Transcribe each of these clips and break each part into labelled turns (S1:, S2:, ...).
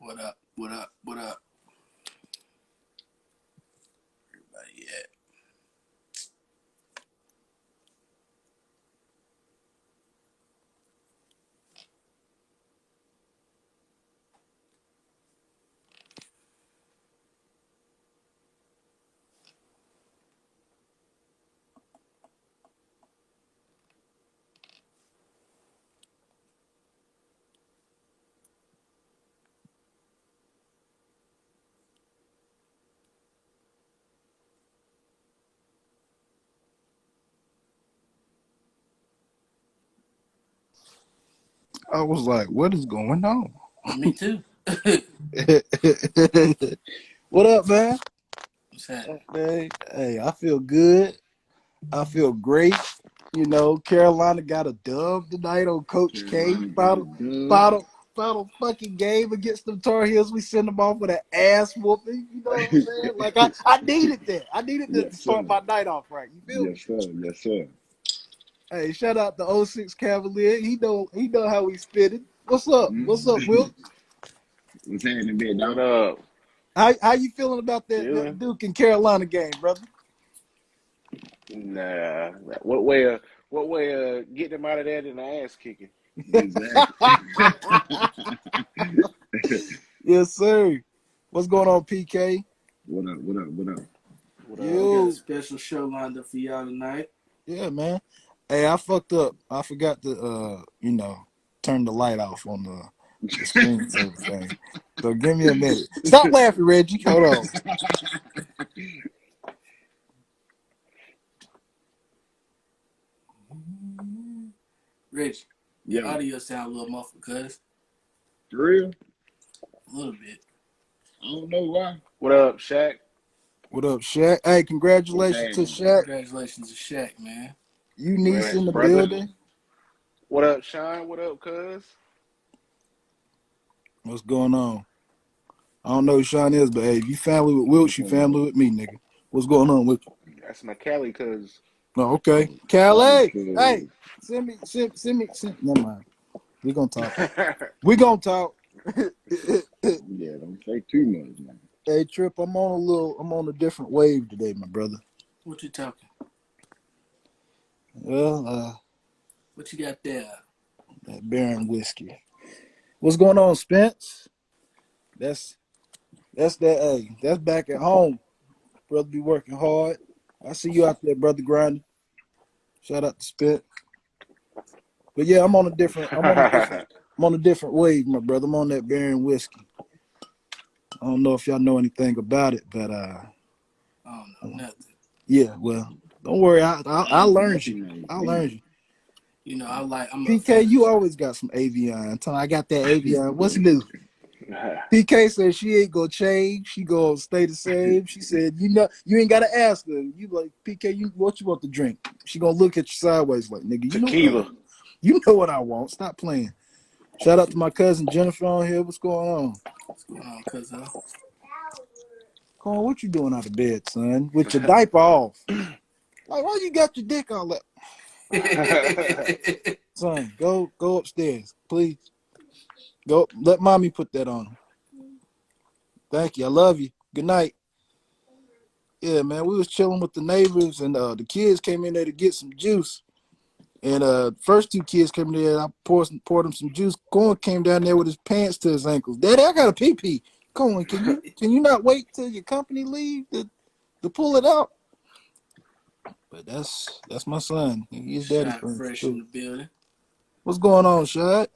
S1: What up? What up? What up? Everybody at?
S2: I was like, what is going on?
S1: Me too.
S2: What up, man?
S1: What's happening?
S2: Hey, I feel good. I feel great. You know, Carolina got a dub tonight on Coach K. Final fucking game against the Tar Heels. We send them off with an ass whooping. You know what I'm saying? Like I needed that. I needed that to start my night off right. You feel me?
S3: Yes, sir.
S2: Hey, shout out to 06 Cavalier. He know how we spitting. What's up? What's up, Will?
S3: What's happening, big dog?
S4: What up?
S2: How you feeling about that Duke and Carolina game, brother?
S4: Nah. What way get them out of there than the ass kicking?
S3: Exactly.
S2: Yes, sir. What's going on, PK?
S3: What up?
S1: We got a special show lined up for y'all tonight.
S2: Yeah, man. Hey, I fucked up. I forgot to turn the light off on the screen saver thing. So give me a minute. Stop laughing, Reggie. Hold on.
S1: Rich, your audio sound a little muffled, cuz.
S3: For real?
S1: A little bit.
S3: I don't know why.
S4: What up, Shaq?
S2: What up, Shaq? Hey, congratulations to Shaq.
S1: Congratulations to Shaq, man.
S2: You niece in the building.
S4: What up, Sean? What up, cuz?
S2: What's going on? I don't know who Sean is, but hey, if you family with Wilt, you family with me, nigga. What's going on with you?
S4: That's my Cali cuz.
S2: Oh, okay. Calais. Hey, send me. Never mind. We gonna talk. We gonna talk.
S3: Yeah, don't say too much, man.
S2: Hey, Trip, I'm on a different wave today, my brother.
S1: What you talking?
S2: Well,
S1: what you got there?
S2: That Baron whiskey. What's going on, Spence? That's that. Hey, that's back at home. Brother be working hard. I see you out there, brother, grinding. Shout out to Spence. But yeah, I'm on a different wave, my brother. I'm on that Baron whiskey. I don't know if y'all know anything about it, but
S1: I don't know nothing.
S2: Yeah, well, don't worry. I'll learn you. I'll learn you.
S1: You know, I'm
S2: PK, you always got some Avion. I got that Avion. What's new? PK said she ain't gonna change. She gonna stay the same. She said, you ain't gotta ask her. You like, PK, what you want to drink? She gonna look at you sideways like, nigga,
S4: tequila.
S2: You know what I want. Stop playing. Shout out to my cousin Jennifer on here. What's going on?
S1: What's going on, cousin?
S2: Cole, what you doing out of bed, son? With your diaper off. Like, why you got your dick all up? Son, go upstairs, please. Go, let mommy put that on. Thank you. I love you. Good night. Yeah, man, we was chilling with the neighbors, and the kids came in there to get some juice. And first two kids came in there, and I poured them some juice. Corn came down there with his pants to his ankles. Daddy, I got a pee-pee. Corn, can you not wait till your company leave to pull it out? But that's my son. He's daddy
S1: fresh in the building.
S2: What's going on, Shad?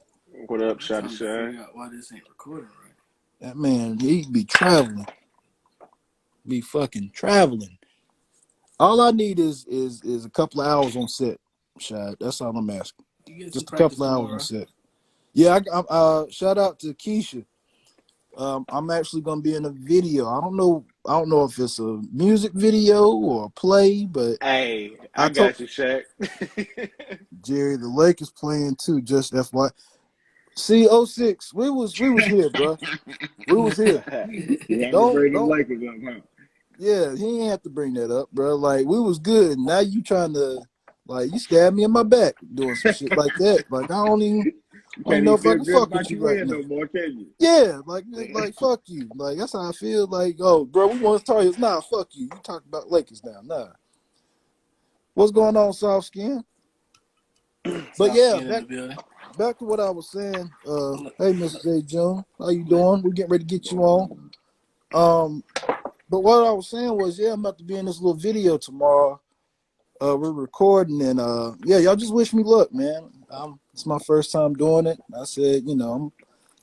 S4: What up, Shad?
S1: Figure out why this ain't recording right.
S2: That man, he be traveling. Be fucking traveling. All I need is a couple of hours on set, Shad. That's all I'm asking. Just a couple of hours on set. Yeah, shout out to Keisha. I'm actually gonna be in a video. I don't know if it's a music video or a play, but
S4: hey, I got you, Shaq.
S2: Jerry, the Lakers playing too. Just FY. See, 06, we was here, bro. We was here.
S3: Don't bring the Lakers up, huh?
S2: Yeah, he ain't have to bring that up, bro. Like, we was good. Now you trying to, like, you stabbed me in my back doing some shit like that. Like, I don't even Like,
S3: Can't
S2: no
S3: even feel
S2: fucking
S3: good
S2: fuck with
S3: about
S2: you
S3: you
S2: right
S3: win
S2: now.
S3: no more, can you?
S2: Yeah, like fuck you. Like that's how I feel. Like, oh, bro, we want to Tar Heels. Nah, fuck you. You talk about Lakers now. Nah. What's going on, soft skin? But
S1: Soft
S2: yeah,
S1: skin in the building.
S2: back to what I was saying.
S1: Look,
S2: Hey, Miss J. June, how you doing? We're getting ready to get you
S3: Going
S2: on.
S3: on.
S2: But what I was saying was, yeah, I'm about to be in this little video tomorrow. We're recording, and yeah, y'all just wish me luck, man. It's my first time doing it. I said, I'm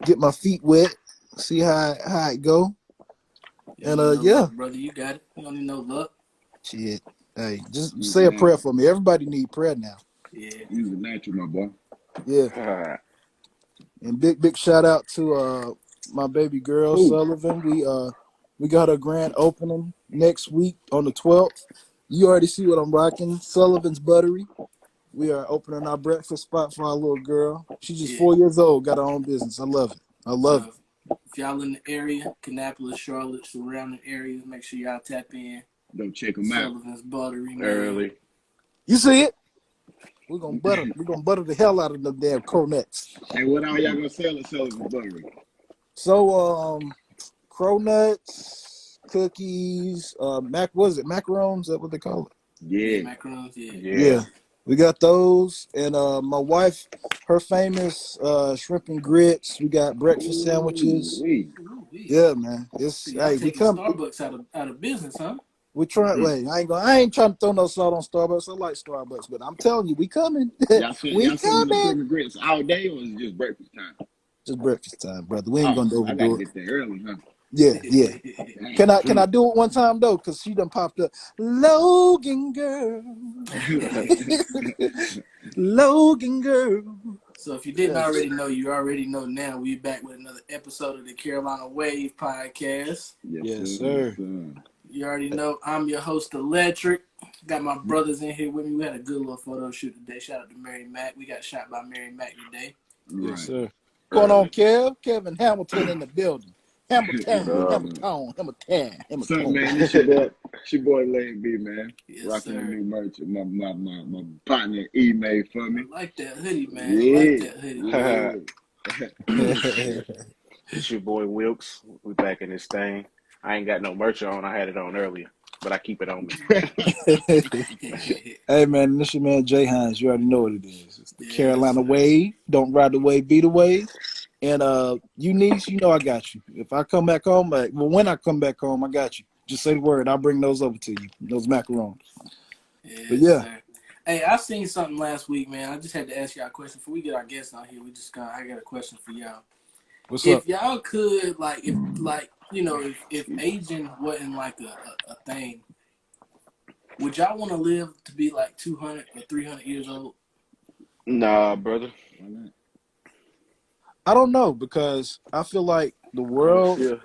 S2: get my feet wet, see how it go,
S1: you
S2: and
S1: don't need no
S2: yeah,
S1: luck, brother. You got it. You don't need no luck.
S2: shit. Hey, just
S3: Use
S2: say
S3: the
S2: a prayer
S3: natural.
S2: for me. Everybody need prayer now.
S1: Yeah.
S3: Use the natural, my boy.
S2: Yeah, and big shout out to my baby girl
S3: Who?
S2: Sullivan. We got a grand opening next week on the 12th. You already see what I'm rocking. Sullivan's Buttery. We are opening our breakfast spot for our little girl. She's just
S1: Yeah.
S2: 4 years old, got her own business. I love it. I love it.
S1: So if y'all in the area, Kannapolis, Charlotte, surrounding areas, make sure y'all tap in.
S3: Go check them out.
S1: Sullivan's Buttery, man.
S4: Early.
S2: You see it? We're gonna butter the hell out of them damn cronuts.
S3: Hey, what all y'all gonna sell at Sullivan Buttery?
S2: So cronuts, cookies, what is it? Macarons, is that what they call it?
S1: Yeah,
S3: Yeah.
S1: macarons, yeah.
S2: Yeah. We got those. And my wife, her famous shrimp and grits. We got breakfast sandwiches.
S3: Ooh-wee.
S1: Ooh-wee.
S2: Yeah, man.
S1: So
S2: It's
S1: y'all
S2: we
S1: taking
S2: come.
S1: Starbucks out of business, huh?
S2: We try. Wait, I ain't trying to throw no salt on Starbucks. I like Starbucks, but I'm telling you, we coming. We
S3: Y'all serving the
S2: coming.
S3: shrimp and grits all day, or is it just breakfast time?
S2: Just breakfast time, brother. We ain't
S3: Oh,
S2: gonna
S3: so I got to
S2: overdo it.
S3: get there early, huh?
S2: Yeah. Can I do it one time though? Cause she done popped up. Logan girl. Logan girl.
S1: So if you didn't
S2: Yes.
S1: already know, you already know now. We're back with another episode of the Carolina Wave Podcast.
S2: Yes,
S3: Yes,
S2: sir.
S3: sir.
S1: You already know I'm your host, Electric. Got my brothers in here with me. We had a good little photo shoot today. Shout out to Mary Mack. We got shot by Mary Mack today.
S2: Yes,
S3: Right.
S2: sir. Going on,
S4: Early.
S2: Kevin Hamilton in the building.
S4: What up?
S3: Something,
S2: Hamilton.
S3: man. It's your boy Larry B, man.
S1: Yes,
S3: Rocking the
S1: sir.
S3: new merch. My partner E made for me.
S1: I like that hoodie, man. I like
S3: Yeah.
S1: that hoodie.
S3: Yeah.
S4: It's your boy Wilkes. We back in this thing. I ain't got no merch on. I had it on earlier, but I keep it on me.
S2: Hey man, this your man Jay Hines. You already know what it is. It's the
S1: Yes,
S2: Carolina
S1: sir.
S2: Wave. Don't ride the wave, be the wave. And you niece, you know I got you. If I come back home, when I come back home, I got you. Just say the word. I'll bring those over to you. Those macarons.
S1: Yes,
S2: But yeah.
S1: sir. Hey, I seen something last week, man. I just had to ask y'all a question before we get our guests on here. I got a question for y'all.
S2: What's up?
S1: If y'all could, if aging wasn't like a thing, would y'all want to live to be like 200 or 300 years old?
S4: Nah, brother.
S3: Why not?
S2: I don't know because I feel like the
S4: I don't
S2: world
S4: feel.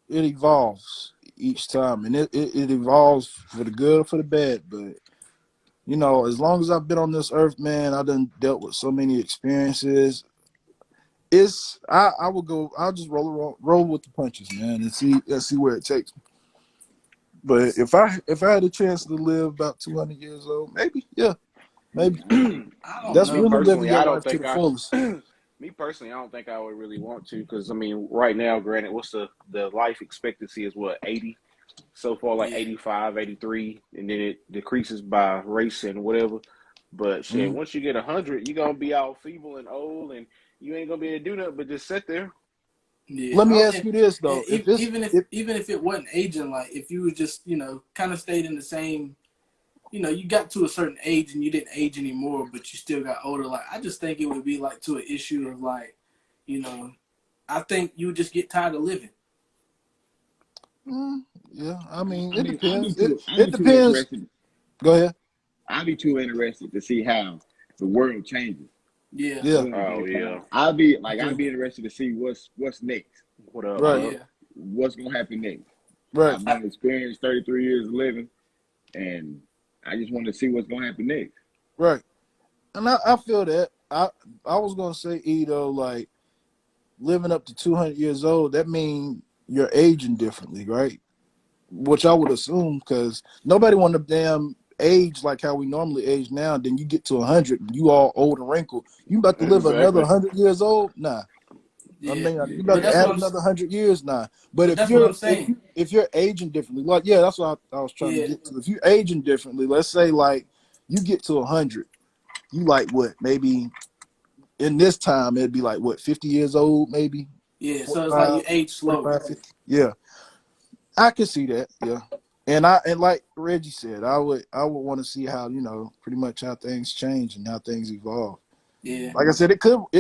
S2: it evolves each time, and it evolves for the good or for the bad. But as long as I've been on this earth, man, I done dealt with so many experiences. I will go. I'll just roll with the punches, man, and see where it takes me. But if I had a chance to live about 200 years old, maybe, yeah, maybe.
S3: Yeah, I agree.
S1: I don't
S2: That's
S4: Me
S1: know.
S2: really living
S4: personally,
S2: your
S4: I don't
S2: life to
S4: think
S2: the fullest.
S4: Me personally, I don't think I would really want to because right now, granted, what's the life expectancy is what 80 so far, like
S1: Yeah.
S4: 85, 83, and then it decreases by race and whatever. But shit,
S2: Mhm.
S4: once you get 100, you're gonna be all feeble and old, and you ain't gonna be able to do nothing but just sit there.
S1: Yeah.
S2: Let me ask you this though: if it's
S1: Even if it wasn't aging, like if you was just kind of stayed in the same, you got to a certain age and you didn't age anymore, but you still got older. Like I just think it would be like to an issue of like, I think you would just get tired of living.
S2: yeah, I mean,
S3: I
S2: it
S3: mean, I'd be
S2: depends.
S3: too, I'd
S2: It
S3: be too
S2: depends.
S3: interested.
S2: Go ahead.
S3: I'd be too interested to see how the world changes.
S1: Yeah.
S2: Yeah,
S4: Oh yeah,
S3: I'd be
S2: true.
S3: interested to see what's next.
S4: what up,
S2: Right,
S4: bro?
S1: Yeah.
S3: What's gonna happen next?
S2: right,
S3: I've been experienced 33 years of living, and I just want to see what's gonna happen next.
S2: right. And I feel that. I was gonna say, like living up to 200 years old. That means you're aging differently, right? Which I would assume because nobody want to damn age like how we normally age now, then you get to 100 and you all old and wrinkled. You about to live another
S4: Exactly.
S2: 100 years old? Nah. I
S1: Yeah,
S2: mean, you
S1: but
S2: about to
S1: that's what
S2: add another 100 years? Nah. But
S1: but that's what I'm saying.
S2: if you're aging differently, like yeah, that's what I was trying to
S1: Yeah,
S2: get to. If you're aging differently, let's say like you get to 100, you like what? Maybe in this time it'd be like what 50 years old, maybe
S1: yeah. So it's like
S2: 45,
S1: you age slower.
S2: 45, 50. Yeah, I can see that. Yeah, and like Reggie said, I would want to see how pretty much how things change and how things evolve.
S1: Yeah.
S2: Like I said, it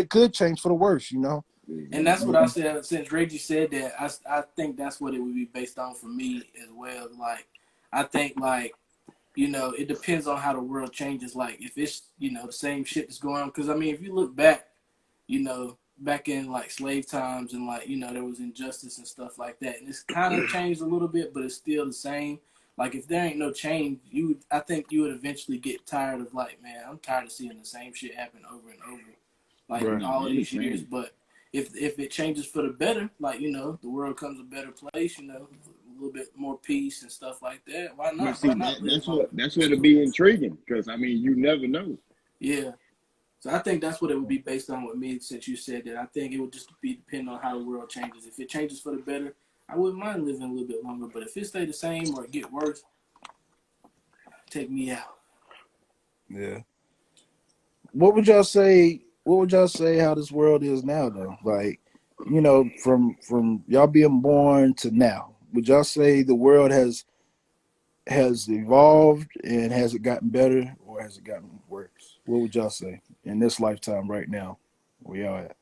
S2: could change for the worse.
S1: And that's what
S3: Exactly.
S1: I said. Since Reggie said that, I think that's what it would be based on for me as well. Like, I think like it depends on how the world changes. Like, if it's the same shit that's going on. Because I mean, if you look back, back in like slave times and like there was injustice and stuff like that, and it's kind of changed a little bit, but it's still the same. Like, if there ain't no change, I think you would eventually get tired of like, man, I'm tired of seeing the same shit happen over and over, like
S2: Right.
S3: No,
S1: all
S3: I
S1: of these years.
S3: understand.
S1: But if it changes for the better, like the world comes a better place, a little bit more peace and stuff like that. Why
S3: But
S1: not?
S3: see,
S1: Why not live
S3: that's
S1: longer?
S3: what it'll be intriguing because I mean, you never know.
S1: Yeah. So I think that's what it would be based on with me. Since you said that, I think it would just be depending on how the world changes. If it changes for the better, I wouldn't mind living a little bit longer. But if it stay the same or get worse, take me out.
S2: Yeah. What would y'all say? What would y'all say how this world is now, though? Like, from y'all being born to now, would y'all say the world has evolved and has it gotten better or has it gotten worse? What would y'all say in this lifetime right now? Where y'all at?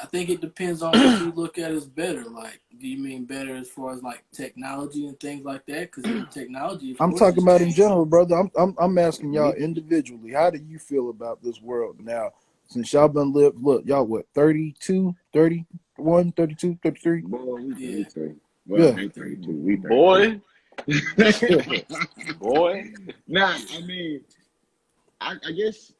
S1: I think it depends on what you look at as better. Like, do you mean better as far as like technology and things like that? Because technology, of
S2: I'm
S1: course,
S2: talking
S1: has
S2: about in
S1: changed.
S2: general, brother. I'm asking y'all
S3: Me,
S2: individually. How do you feel about this world now? Since y'all been lived, look, y'all what, 32, 31, 32, 33?
S3: boy, we
S1: Yeah,
S3: 33. Well,
S2: Yeah.
S3: they 32. We 33.
S4: Boy, boy.
S3: Nah, I mean, I guess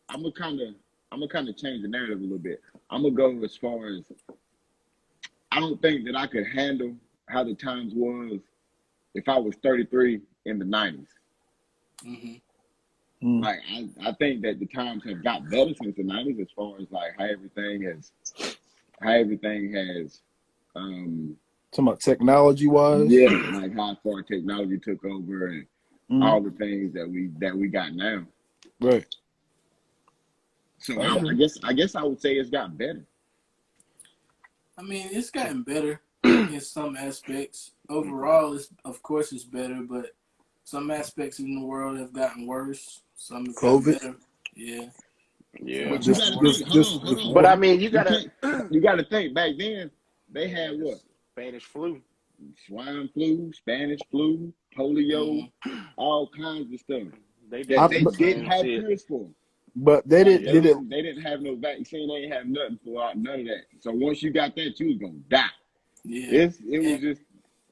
S3: I'm gonna kind of change the narrative a little bit. I'm gonna go as far as I don't think that I could handle how the times was if I was 33 in the 90s.
S1: hmm
S2: Mm.
S3: Like I think that the times have got better since the 90s as far as like how everything has
S2: Talking about technology wise.
S3: yeah, like how far technology took over and
S2: Mm.
S3: all the things that we got now.
S2: Right.
S3: So
S2: I agree.
S3: I guess I would say it's got better.
S1: I mean, it's gotten better in some aspects. Overall, of course, it's better, but some aspects in the world have gotten worse. Some have gotten
S2: COVID.
S1: better. Yeah, some
S4: Yeah.
S1: have
S3: But you
S1: gotten
S2: Just
S3: gotta
S1: worse.
S3: think,
S2: just
S3: hold
S2: just
S3: on, hold
S2: just
S3: on.
S4: But I
S2: one.
S4: mean, you
S3: You
S4: gotta.
S3: can't you gotta think back then they had what?
S4: Spanish flu.
S3: Swine flu, Spanish flu, polio,
S1: hmm
S3: all kinds of stuff
S4: They
S3: that
S4: dealt
S2: I,
S4: with
S3: they
S4: the
S2: but,
S3: didn't
S4: same
S3: have
S4: shit.
S3: cures for.
S2: but they
S3: Like
S2: didn't did it.
S3: they didn't have no vaccine, they ain't have nothing for none of that. So once you got that, you was gonna die.
S1: Yeah,
S3: It was
S1: and
S3: just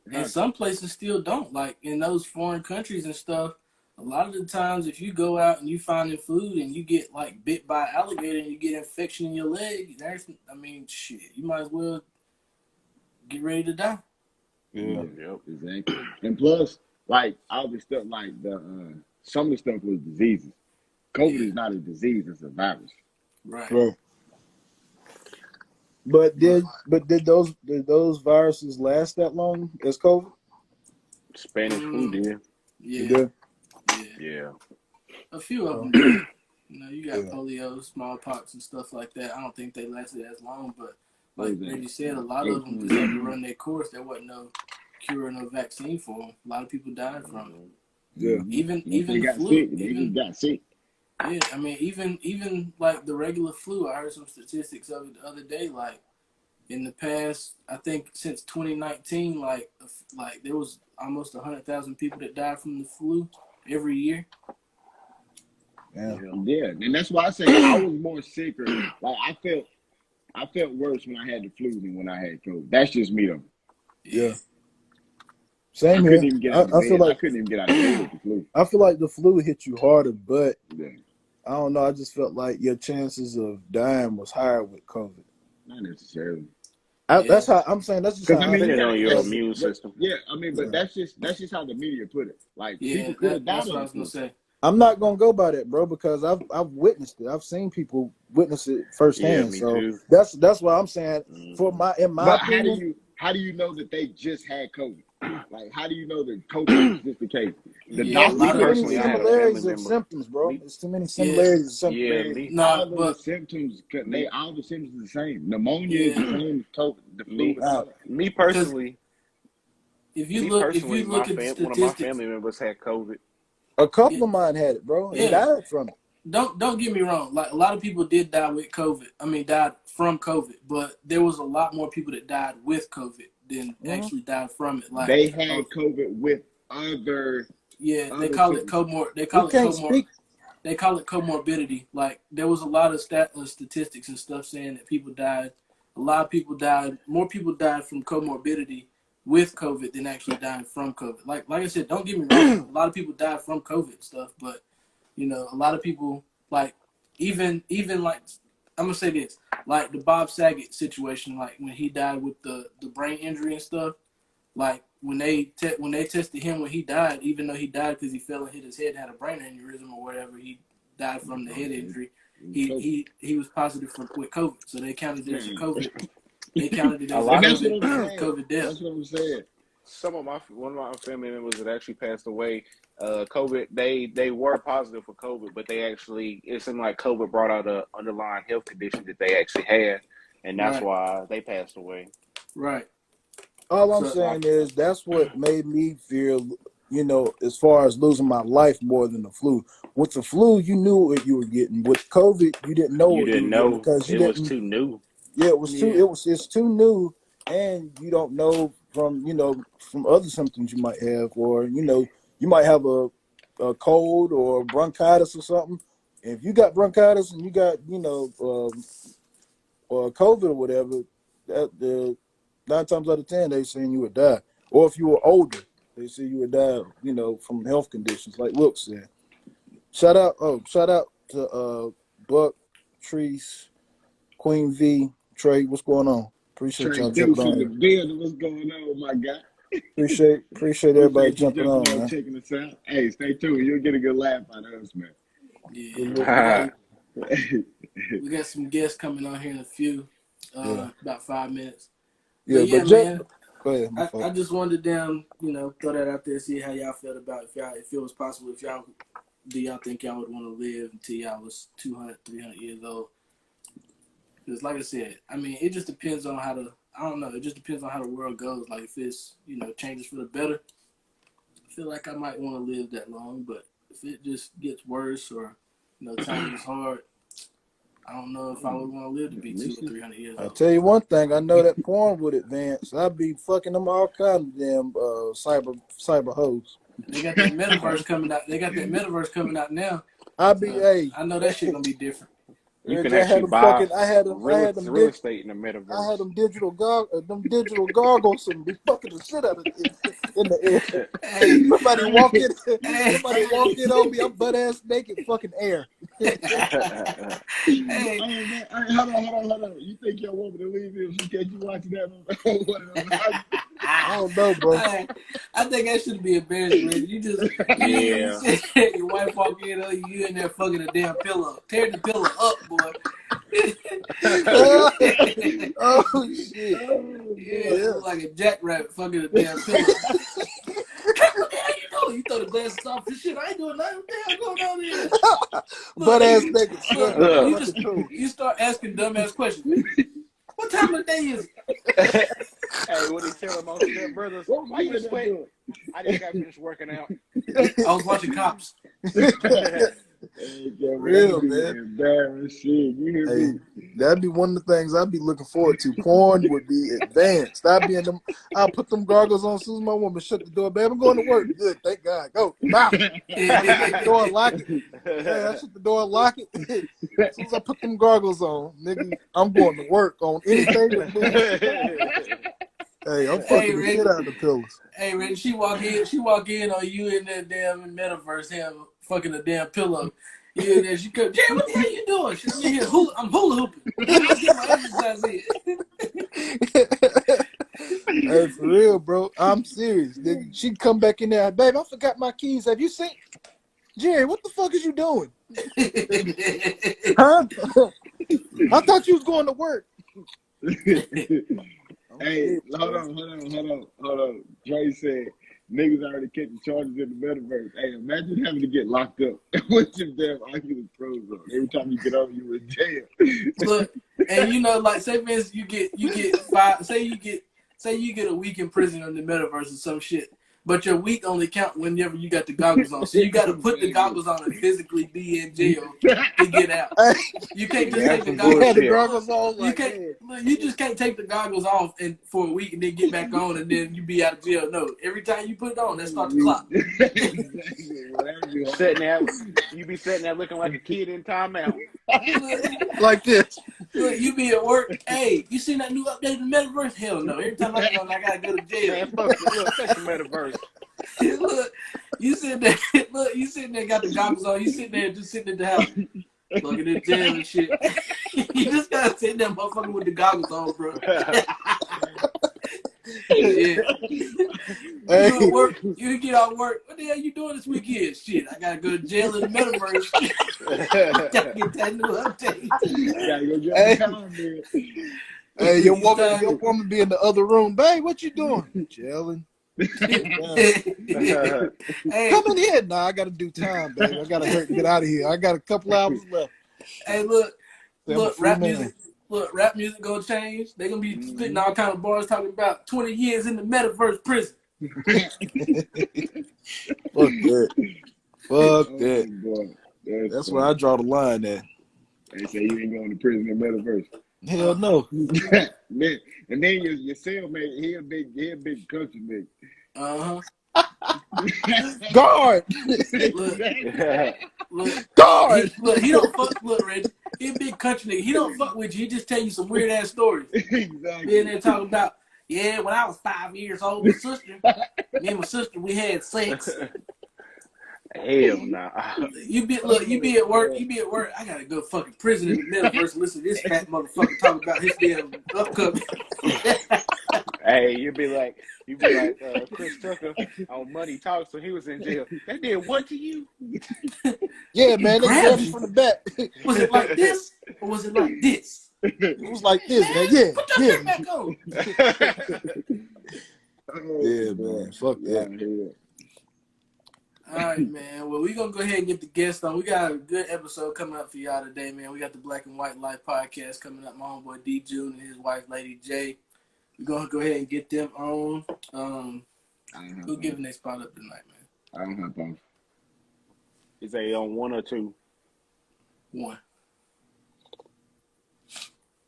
S1: and
S3: huh.
S1: some places still don't. Like in those foreign countries and stuff. A lot of the times, if you go out and you finding food and you get like bit by an alligator and you get infection in your leg, I mean, shit, you might as well get ready to die.
S2: Yeah.
S3: Yeah,
S4: Yep.
S3: exactly. And plus, like all the stuff like the some of the stuff was diseases. COVID
S1: Yeah,
S3: is not a disease, it's a virus.
S1: right.
S2: Right. But
S1: But
S2: did those viruses last that long as COVID?
S4: Spanish flu
S1: mm,
S4: did.
S2: They
S1: yeah,
S2: did.
S1: yeah.
S4: Yeah.
S1: A few of
S2: Oh,
S1: them did. You got
S2: yeah.
S1: polio, smallpox, and stuff like that. I don't think they lasted as long, but
S3: What
S1: like
S3: was that?
S1: Reggie said, a lot of them just had to
S3: 18.
S1: run their course. There wasn't no cure or no vaccine for them. A lot of people died from it.
S4: Mhm.
S2: Yeah.
S3: Once
S1: Even
S3: they
S1: the
S3: got
S1: flu,
S3: sick, they just got sick.
S1: yeah. I mean, even like the regular flu. I heard some statistics of it the other day. Like in the past, I think since 2019, like there was almost 100,000 people that died from the flu every year.
S2: Yeah.
S4: Yeah.
S3: Yeah, and that's why I say I was more sicker. Like I felt worse when I had the flu than when I had COVID. That's just me though.
S1: Yeah,
S2: Yeah. Same
S3: I couldn't
S2: here.
S3: even get out of
S2: I feel
S3: bed. I
S2: like
S3: couldn't even get out of bed with the flu.
S2: the flu hit you harder, but
S3: Yeah,
S2: I don't know. I just felt like your chances of dying was higher with COVID.
S3: not necessarily.
S1: Yeah.
S2: That's how I'm saying. That's just
S3: Because
S2: how
S3: I
S2: I
S3: mean, you
S4: Depending
S2: feel.
S3: got
S4: on your
S2: Like,
S4: immune system.
S3: yeah. I mean, but
S2: yeah.
S3: that's just how the media put it. Like
S1: Yeah,
S3: people could have died
S1: that's
S3: of
S1: what I
S3: the
S1: was gonna
S3: flu.
S1: say.
S2: I'm not gonna go by that, bro, because I've witnessed it. I've seen people witness it
S4: Yeah,
S2: firsthand.
S4: me
S2: So
S4: too.
S2: that's why I'm saying,
S4: Hmm.
S2: in my
S3: But
S2: opinion,
S3: how do you know that they just had COVID? Like, how do you know that COVID is just the case? The
S1: Yeah, a
S2: it's
S3: doctor
S4: Me
S1: lot
S2: too
S1: of
S3: couldn't
S2: many
S4: personally, I
S3: see
S4: had
S3: it.
S4: a family
S2: similarities of
S4: member.
S2: symptoms, bro.
S4: Me,
S2: It's too many
S1: yeah.
S2: similarities of symptoms.
S4: yeah,
S3: Man,
S4: me,
S1: No,
S3: all of the
S1: but
S3: symptoms,
S4: me,
S3: all the symptoms are the same. Pneumonia is
S1: yeah,
S3: the same as COVID, the flu,
S4: me,
S3: and all
S2: Now,
S3: that.
S4: me
S1: because
S4: personally,
S1: if you
S4: my
S1: look at the
S4: one of my
S1: statistics,
S4: family members had COVID.
S2: a
S1: yeah,
S2: couple of mine had it, bro, and
S1: yeah.
S2: died from it.
S1: Don't get me wrong. Like a lot of people did die with COVID. I mean, died from COVID, but there was a lot more people that died with COVID than
S2: Mhm.
S1: actually died from it. Like,
S3: They had COVID with other
S1: yeah, they
S3: other
S1: call it
S3: symptoms.
S1: comor. They
S2: We
S1: call it
S2: can't
S1: comor.
S2: speak.
S1: They call it comorbidity. Like there was a lot of statistics and stuff saying that people died. A lot of people died. More people died from comorbidity with COVID than actually dying from COVID. Like I said, don't get me wrong. A lot of people died from COVID stuff, but you know, a lot of people like even like I'm gonna say this, like the Bob Saget situation, like when he died with the brain injury and stuff. Like when they tested him when he died, even though he died because he fell and hit his head and had a brain aneurysm or whatever, he died from the head injury.
S3: COVID.
S1: He was positive with COVID, so they counted it as a
S3: Man.
S1: COVID. They counted it
S4: A
S1: as a
S3: But
S4: lot of
S3: that's what
S1: COVID
S3: I'm saying.
S1: COVID death.
S3: That's what I'm saying.
S4: some of my one of my family members that actually passed away, COVID. They were positive for COVID, but they actually it seemed like COVID brought out a underlying health condition that they actually had, and that's
S1: Right,
S4: why they passed away.
S1: right.
S2: All I'm
S1: So
S2: saying is that's what made me feel, as far as losing my life more than the flu. With the flu, you knew what you were getting. With COVID, you didn't know
S4: You
S2: what you
S4: didn't
S2: were getting
S4: know
S2: because you
S4: it was
S2: didn't.
S4: too new.
S2: Yeah, it was too.
S1: yeah,
S2: It's too new, and you don't know from other symptoms you might have, or you might have a cold or bronchitis or something. If you got bronchitis and you got or COVID or whatever, that the 9 times out of 10 they saying you would die. Or if you were older, they say you would die, from health conditions, like Wilk said. Shout out to Buck, Treese, Queen V, Trey. What's going on? Appreciate
S3: Trey
S2: y'all
S3: Deuce
S2: jumping
S3: in
S2: on
S3: the
S2: here.
S3: building. What's going on, my guy?
S2: Appreciate everybody
S3: Appreciate you
S2: jumping
S3: jumping
S2: on,
S3: on,
S2: man.
S3: checking us out. Hey, stay tuned. You'll get a good laugh out of us, man.
S1: yeah.
S2: Good look.
S1: We got some guests coming on here in a few,
S2: Yeah,
S1: about 5 minutes.
S2: yeah,
S1: But yeah,
S2: but Jet,
S1: man.
S2: go ahead, my
S1: I
S2: fault.
S1: just wanted to throw that out there, see how y'all felt about if it was possible, do y'all think y'all would want to live until y'all was 200, 300 years old? Because like I said, I mean, it just depends on I don't know, it just depends on how the world goes. Like if it's, changes for the better, I feel like I might want to live that long, but if it just gets worse or, times is hard, I don't know if I would want to live to be 200 or 300 years
S2: I
S1: old.
S2: tell you one thing, I know that porn would advance. I'd be fucking them all kind of damn cyber hoes.
S1: They got that metaverse coming out. They got that metaverse coming out now.
S2: I'd be,
S1: So
S2: hey,
S1: I know that shit gonna be different.
S4: You can
S2: I had
S4: actually
S2: them
S4: buy
S2: fucking, I had them, I had them,
S4: real
S2: dig,
S4: estate in the
S2: I had
S4: metaverse.
S2: them digital goggles and be fucking the shit out of it in the air.
S1: Hey,
S2: Somebody walk in,
S1: hey,
S2: somebody walk in on me, I'm butt ass naked, fucking air.
S1: hey,
S3: Hey, man, hey, hold on. You think your woman to leave you if she catch you watching that on one of them?
S2: I don't know, bro.
S1: I think that should be embarrassing, man.
S4: Yeah.
S1: Your wife walk in on you, you in there fucking a damn pillow, tearing the pillow up, boy.
S2: Oh shit.
S1: Yeah, you look like a jackrabbit fucking a damn pillow. What the hell you doing? You throw the glasses off and shit. I ain't doing nothing. What the hell going on here?
S2: Butt ass naked.
S1: Look,
S2: Fucking
S1: you start asking dumbass questions. What time of the day is it?
S4: Hey, what he telling my step brothers?
S3: What
S4: Why you
S3: was
S4: sweating? I just got finished working out.
S1: I was watching Cops.
S3: Hey, Kevin,
S2: Real,
S3: that be
S2: man.
S3: embarrassing. You hear
S2: Hey,
S3: me?
S2: that'd be one of the things I'd be looking forward to. Porn would be advanced. I'll put them goggles on as soon as my woman shut the door. Babe, I'm going to work. Good, thank God. Go. Bow. I shut the door and lock it. Hey, I shut the door and lock it. As soon as I put them goggles on, nigga, I'm going to work on anything with me. Hey, I'm fucking the shit out of the pillows.
S1: Hey, Rick, she walk in on you in that damn metaverse, him fucking a damn pillow. You in there, she come, Jay, what the hell you doing? She, I'm in here, I'm hula hooping. Let's get my exercise in.
S2: Hey, for real, bro. I'm serious. Nigga, she come back in there, babe. I forgot my keys. Have you seen Jerry? What the fuck is you doing? Huh? I thought you was going to work.
S3: Hey, hold on. Dre said niggas already catching charges in the metaverse. Hey, imagine having to get locked up with your damn Oculus Pros on. Every time you get over, you in jail.
S1: Look, and you know, like say for instance, you get five. Say you get a week in prison on the metaverse or some shit. But your week only count whenever you got the goggles on. So you got to put the goggles on and physically be in jail to get out. You can't just take the
S2: You had the
S1: goggles.
S2: goggles on.
S1: You
S2: Like,
S1: can't.
S2: man.
S1: Look, you just can't take the goggles off and for a week and then get back on and then you be out of jail. No, every time you put it on, that starts the clock.
S4: Sitting there, you be sitting there looking like a kid in timeout.
S2: Like this.
S1: Look, you be at work. Hey, you seen that new update in the metaverse? Hell no. Every time I get on, I gotta go to jail.
S4: Man, fuck the metaverse.
S1: Look, you sitting there. Look, you sitting there, got the goggles on. You sitting there, just sitting at the house, fucking in jail and shit. You just gotta sit there, motherfucker, with the goggles on, bro. Yeah.
S2: Hey.
S1: You at work, you get off work. What the hell you doing this weekend? Shit, I gotta go to jail in the metaverse. Gotta get that new update.
S3: Gotta go get
S2: Hey.
S3: the time, man.
S2: Hey, your woman be in the other room. Babe, what you doing? Chilling.
S1: Hey,
S2: Come in here. Nah, I gotta do time, baby. I gotta hurry to get out of here. I got a couple hours left.
S1: hey, look,
S2: I'm a free
S1: rap
S2: man.
S1: music. Look, rap music gonna change. They gonna be spitting all kind of bars talking about 20 years in the metaverse prison.
S2: Fuck that. Fuck
S3: Oh,
S2: that.
S3: boy.
S2: That's where I draw the line at.
S3: They say you ain't going to prison in metaverse.
S2: Hell no.
S3: Man, and then your cellmate, he a big country nigga.
S2: Guard.
S1: Look,
S2: Guard.
S1: he don't fuck. Look, Reggie, he a big country nigga. He don't fuck with you. He just tell you some weird ass stories.
S3: Exactly.
S1: Then they're talking about, yeah, when I was 5 years old, me and my sister, we had sex.
S4: Hell nah.
S1: You be at work. I gotta go fucking prison in the metaverse and listen to this fat motherfucker talk about his damn upcoming.
S4: Hey, you be like Chris Tucker on Money Talks when he was in jail. They did what to you?
S2: Yeah, man. They
S1: grabbed
S2: grabbed
S1: you.
S2: me from the back.
S1: Was it like this or was it like this?
S2: It was like this, man. Yeah.
S1: Put that shit back on.
S2: Yeah, man. Fuck that.
S1: All right, man. Well, we're going to go ahead and get the guest on. We got a good episode coming up for y'all today, man. We got the Black and White Life podcast coming up. My homeboy D. June and his wife, Lady J. We're going to go ahead and get them on. Who giving their spot up tonight, man?
S3: I don't have both.
S4: Is they on 1 or 2?
S1: 1.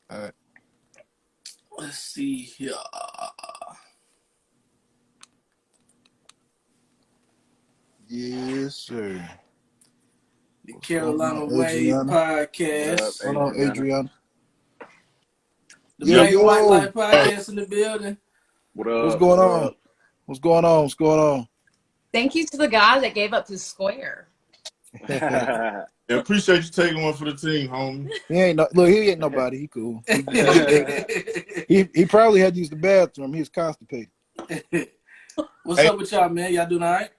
S2: All right.
S1: Let's see here.
S2: Yes, sir.
S1: The Carolina
S2: on,
S1: Way
S2: Adriana?
S1: podcast.
S2: Hold on, Adriana.
S1: The
S2: Yo,
S1: Black and
S2: yo.
S1: White Life podcast in the building.
S4: What up?
S2: What's going on? What's going on? What's going on?
S5: Thank you to the guy that gave up his square.
S6: Yeah, appreciate you taking one for the team, homie.
S2: He ain't nobody. He cool. He probably had to use the bathroom. He was constipated.
S1: What's up with y'all, man? Y'all doing all right?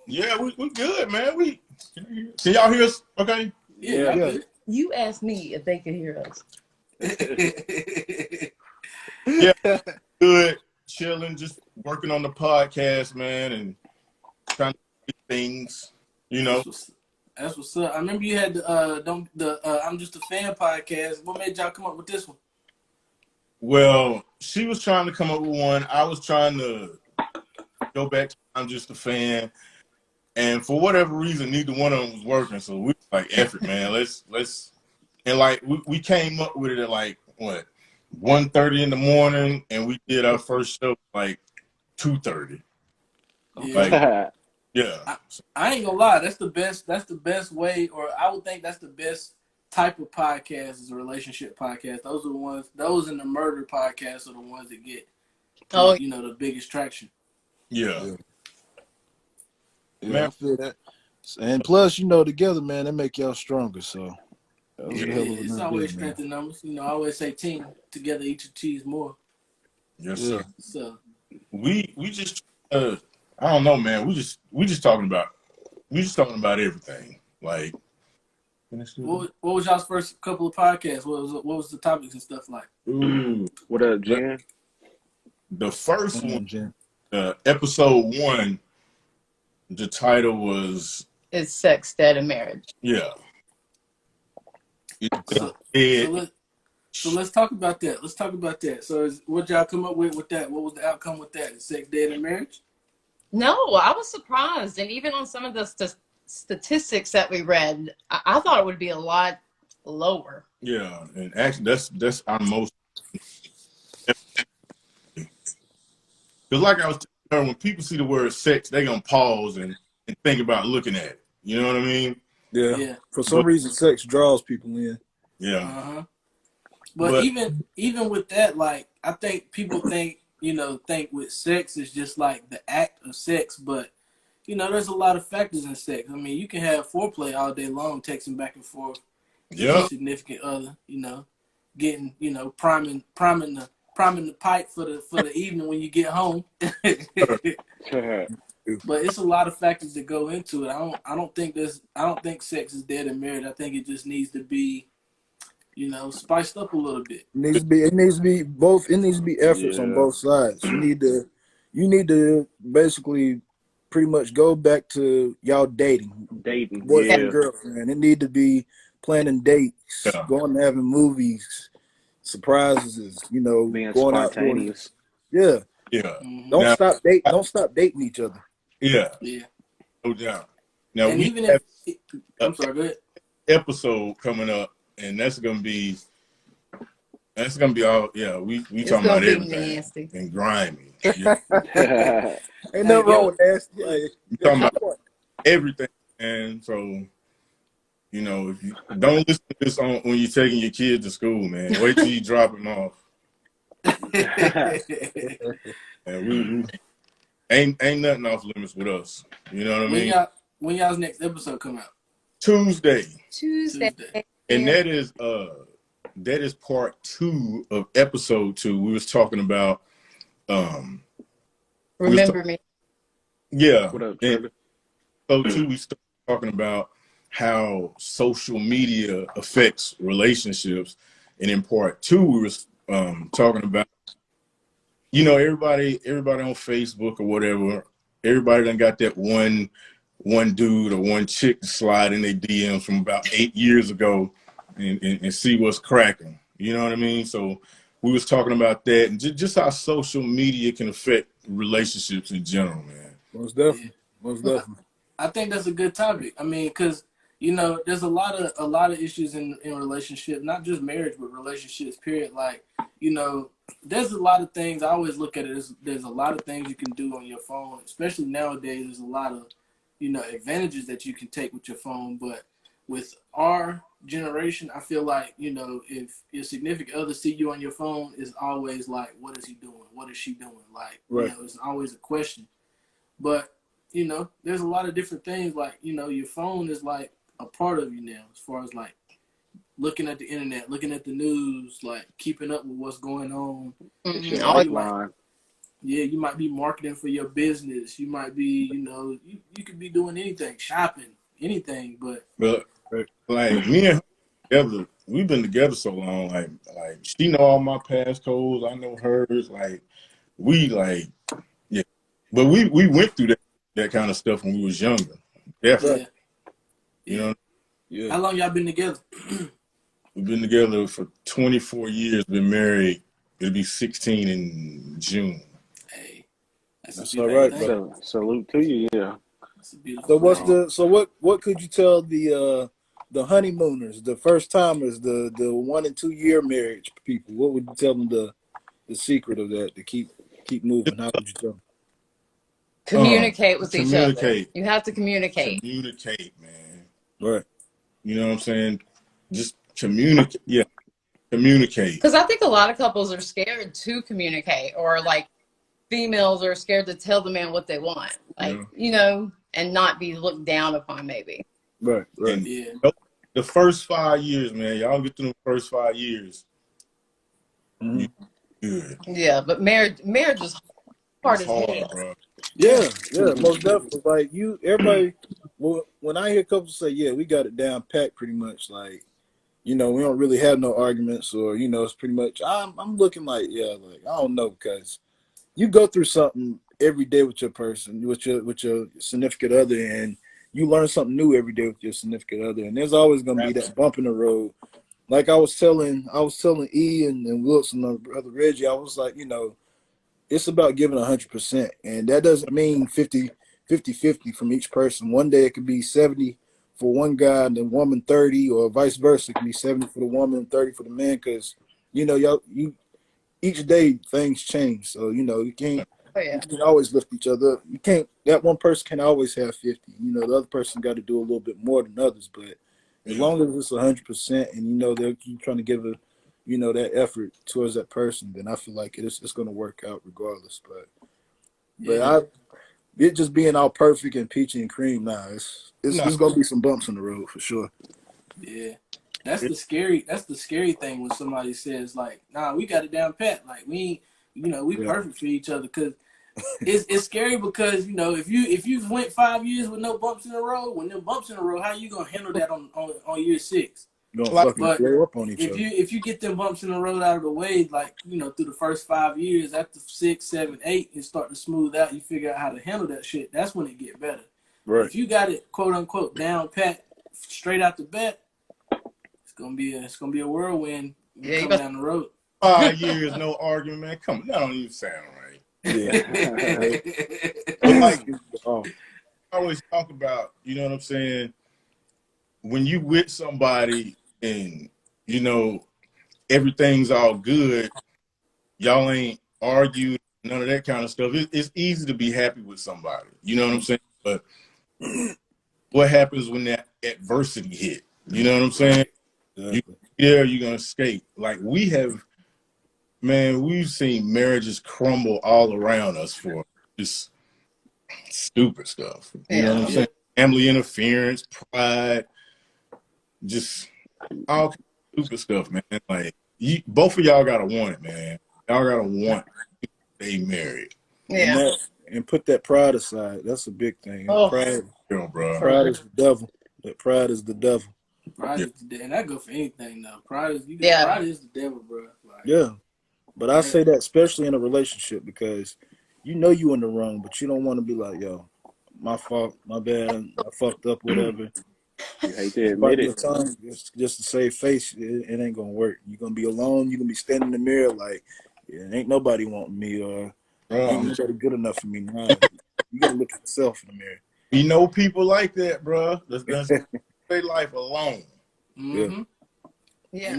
S6: Yeah, we good, man. Can y'all hear us? Okay.
S1: Yeah.
S2: Yeah.
S5: You asked me if they could hear us.
S6: Good, chilling, just working on the podcast, man, and trying to do things, you know.
S1: That's what's up. I remember you had the I'm Just a Fan podcast. What made y'all come up with this one?
S6: Well, she was trying to come up with one. I was trying to go back to I'm Just a Fan. And for whatever reason, neither one of them was working. So we were like, F it, man. Let's and like we came up with it at like what 1:30 in the morning, and we did our first show like 2:30.
S1: Yeah.
S6: Yeah.
S1: I ain't gonna lie, that's the best way, or I would think that's the best type of podcast is a relationship podcast. Those and the murder podcasts are the ones that get the biggest traction.
S6: Yeah.
S2: Yeah,
S6: Man.
S2: I feel that. And plus, together, man, they make y'all stronger. So that was a hell of a
S1: It's
S2: night
S1: always
S2: there,
S1: strength in numbers. I always say team together each achieve more.
S6: Yes,
S2: Yeah.
S6: sir.
S1: So
S6: we just I don't know, man. We just talking about everything. Like,
S1: What was y'all's first couple of podcasts? What was the topics and stuff like?
S6: ooh,
S4: What up, Jen?
S6: the first
S2: Come
S6: one,
S2: on, Jen.
S6: episode 1, the title was
S5: Is sex dead in marriage?
S6: yeah.
S1: So,
S6: It-
S1: let's talk about that. Let's talk about that. So what y'all come up with that? What was the outcome with that? Is sex dead in marriage?
S5: No, I was surprised. And even on some of the statistics that we read, I thought it would be a lot lower.
S6: yeah, and actually that's our most. Because like I was telling her, when people see the word sex, they gonna pause and think about looking at it. You know what I mean?
S2: Yeah.
S1: Yeah.
S2: For some reason, sex draws people in.
S6: Yeah.
S1: Uh-huh. But even with that, like I think people think with sex is just like the act of sex, but there's a lot of factors in sex. I mean, you can have foreplay all day long, texting back and forth with your
S6: Yeah.
S1: significant other, getting, priming the pipe for the evening when you get home. But it's a lot of factors that go into it. I don't think sex is dead in marriage. I think it just needs to be, spiced up a little bit.
S2: It needs to be both. It needs to be efforts on
S4: Yeah.
S2: both sides. You need to basically pretty much go back to y'all dating,
S4: Dating.
S2: boyfriend,
S4: Yeah.
S2: girlfriend. It need to be planning dates,
S6: Yeah.
S2: going and having movies, surprises.
S4: Being
S2: going out.
S4: spontaneous.
S2: Yeah.
S6: Yeah.
S1: Mhm.
S2: Don't
S6: Now-
S2: stop dating each other.
S6: Yeah.
S1: Yeah.
S6: No doubt. Now
S1: And
S6: we
S1: even
S6: have
S1: if I'm sorry, go ahead.
S6: episode coming up, and that's gonna be all. Yeah, we
S5: It's
S6: talking
S5: gonna
S6: about
S5: be
S6: everything
S5: nasty.
S6: and grimy. Yeah.
S2: Ain't nothing wrong with that. Like,
S6: We talking about everything, and so. If you don't listen to this when you're taking your kid to school, man. Wait till you drop him off. And we ain't nothing off limits with us. You know what I mean?
S1: When y'all's next episode come out?
S6: Tuesday.
S5: Tuesday.
S6: And that is part 2 of episode 2. We was talking about
S5: Remember me.
S6: yeah.
S4: What up,
S6: And
S4: Trevor?
S6: so 2 we started talking about how social media affects relationships. And in part 2 we was talking about everybody on Facebook or whatever, everybody done got that one dude or one chick to slide in their DMs from about 8 years ago and see what's cracking. You know what I mean? So we was talking about that and just how social media can affect relationships in general, man.
S2: Most definitely. Most definitely.
S1: I think that's a good topic. I mean, because there's a lot of issues in relationship, not just marriage, but relationships. Period. Like, there's a lot of things. I always look at it as there's a lot of things you can do on your phone, especially nowadays. There's a lot of advantages that you can take with your phone. But with our generation, I feel like if your significant other see you on your phone, it's always like, what is he doing? What is she doing? Like,
S2: Right.
S1: it's always a question. But there's a lot of different things. Like, your phone is like a part of you now, as far as like looking at the internet, looking at the news, like keeping up with what's going on.
S4: It's
S5: Mhm.
S4: your
S5: All-
S4: lifeline.
S1: Yeah, you might be marketing for your business. You might be, you could be doing anything, shopping, anything. But
S6: Like me and her together, we've been together so long. Like she know all my passcodes, I know hers. Like yeah. But we went through that kind of stuff when we was younger. Definitely.
S1: yeah,
S6: You know,
S2: Yeah.
S1: How long y'all been together?
S6: we've been together for 24 years. Been married. It'll be 16 in June.
S1: Hey,
S2: That's
S1: a
S2: all
S1: beautiful
S2: right,
S1: thing.
S2: bro.
S4: So salute to you. Yeah.
S1: That's a beautiful
S2: So what's
S1: thing.
S2: what could you tell the honeymooners, the first timers, the 1 and 2 year marriage people? What would you tell them the secret of that to keep moving? How would you tell them?
S5: Communicate with each other.
S6: Communicate.
S5: You have to communicate.
S6: Communicate, man.
S2: Right.
S6: You know what I'm saying? Just communicate. Yeah, communicate.
S5: Because I think a lot of couples are scared to communicate, or like females are scared to tell the man what they want, like and not be looked down upon, maybe.
S2: Right. Right.
S6: And
S1: Yeah.
S6: the first 5 years, man, y'all get through the first 5 years.
S2: Mhm.
S6: Good.
S5: Yeah, but marriage is Hard
S6: It's
S5: as
S6: hard,
S5: hell.
S6: bro.
S2: Yeah, yeah, most definitely. Like everybody. Well, when I hear couples say, "Yeah, we got it down pat," pretty much like, we don't really have no arguments, or it's pretty much. I'm looking like, yeah, like I don't know, because you go through something every day with your person, with your significant other, and you learn something new every day with your significant other, and there's always gonna be that bump in the road. Like I was telling E and Wilson, brother Reggie, I was like, it's about giving 100%, and that doesn't mean 50 from each person. One day it could be 70 for one guy and the woman 30, or vice versa. It can be 70 for the woman and 30 for the man, because y'all, each day things change. So you can't
S5: Oh
S2: you
S5: yeah.
S2: can always lift each other up. You can't that one person can always have 50. The other person got to do a little bit more than others, but as
S6: Yeah.
S2: long as it's 100%, and they'll keep trying to give that effort towards that person, then I feel like it's going to work out regardless. But
S1: Yeah.
S2: it just being all perfect and peachy and cream, nah,
S6: No,
S2: it's going to be some bumps in the road for sure.
S1: Yeah. That's the scary thing when somebody says like, nah, we got it down pat. Like we we
S2: Yeah,
S1: perfect for each other. Cause it's scary because, if you've went 5 years with no bumps in a row, when them bumps in a row, how you gonna handle that on year 6?
S2: going to
S6: like
S2: fucking
S1: But
S2: blow up on each
S1: if
S2: other.
S1: you get them bumps in the road out of the way, like, through the first 5 years, after 6, 7, 8, and start to smooth out, you figure out how to handle that shit. That's when it get better. But
S2: Right.
S1: if you got it quote unquote down pat straight out the bat, it's gonna be a whirlwind
S5: Yeah, you
S1: coming
S5: got
S1: down the road.
S6: 5 years, no argument, man. Come on, that don't even sound right.
S2: Yeah.
S6: But like
S2: Oh,
S6: I always talk about, you know what I'm saying? When you with somebody and everything's all good, y'all ain't argued, none of that kind of stuff. It's easy to be happy with somebody. You know what I'm saying? But what happens when that adversity hit? You know what I'm saying? You
S2: exactly.
S6: you're gonna escape. Like we've seen marriages crumble all around us for just stupid stuff. You know what I'm
S5: yeah.
S1: Yeah.
S6: saying? Family interference, pride, just all kinds of stupid stuff, man. Like both of y'all gotta want it, man. Y'all gotta want to stay married.
S2: And
S5: Yeah.
S2: put that pride aside. That's a big thing. And
S5: Oh,
S6: Bro.
S5: for
S2: pride
S5: real.
S2: is the devil. That pride is the devil.
S1: Pride
S6: Yeah.
S1: is the and that go for anything though.
S5: Yeah.
S1: Pride is the devil, bro. Like,
S2: Yeah. But I
S1: man,
S2: say that especially in a relationship, because you in the wrong, but you don't want to be like, yo, my fault, my bad, I fucked up, whatever.
S3: You hate to
S2: Bite
S3: admit
S2: your
S3: it.
S2: tongue just to save face. It ain't gonna work. You're gonna be alone. You're gonna be standing in the mirror like, yeah, ain't nobody wanting me, or ain't
S6: Bro,
S2: nobody good enough for me. Nah, you gotta look at yourself in the mirror.
S6: we know people like that, bro. That's their life alone.
S2: Yeah.
S1: mm-hmm.
S5: Yeah.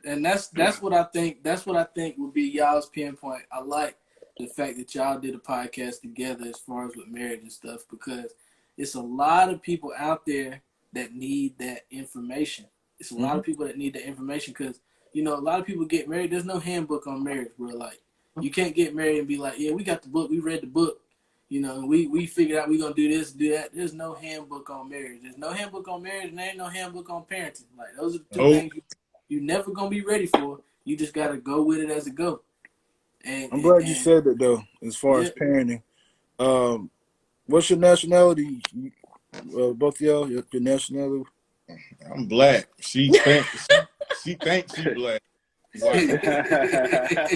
S1: And that's what I think. That's what I think would be y'all's pinpoint. I like the fact that y'all did a podcast together as far as with marriage and stuff, because it's a lot of people out there that need that information. It's a lot of people that need that information because a lot of people get married. There's no handbook on marriage, bro. Like you can't get married and be like, yeah, we got the book, we read the book. We figured out we're gonna do this, do that. There's no handbook on marriage. There's no handbook on marriage, and there ain't no handbook on parenting. Like those are the two
S6: Oh,
S1: things you never gonna be ready for. You just gotta go with it as it go. And
S2: I'm
S1: and,
S2: glad you
S1: and
S2: said that though. As far
S1: yeah,
S2: as parenting, what's your nationality? Both of y'all, your nationality?
S6: I'm black. She thinks she black. Wow.
S2: The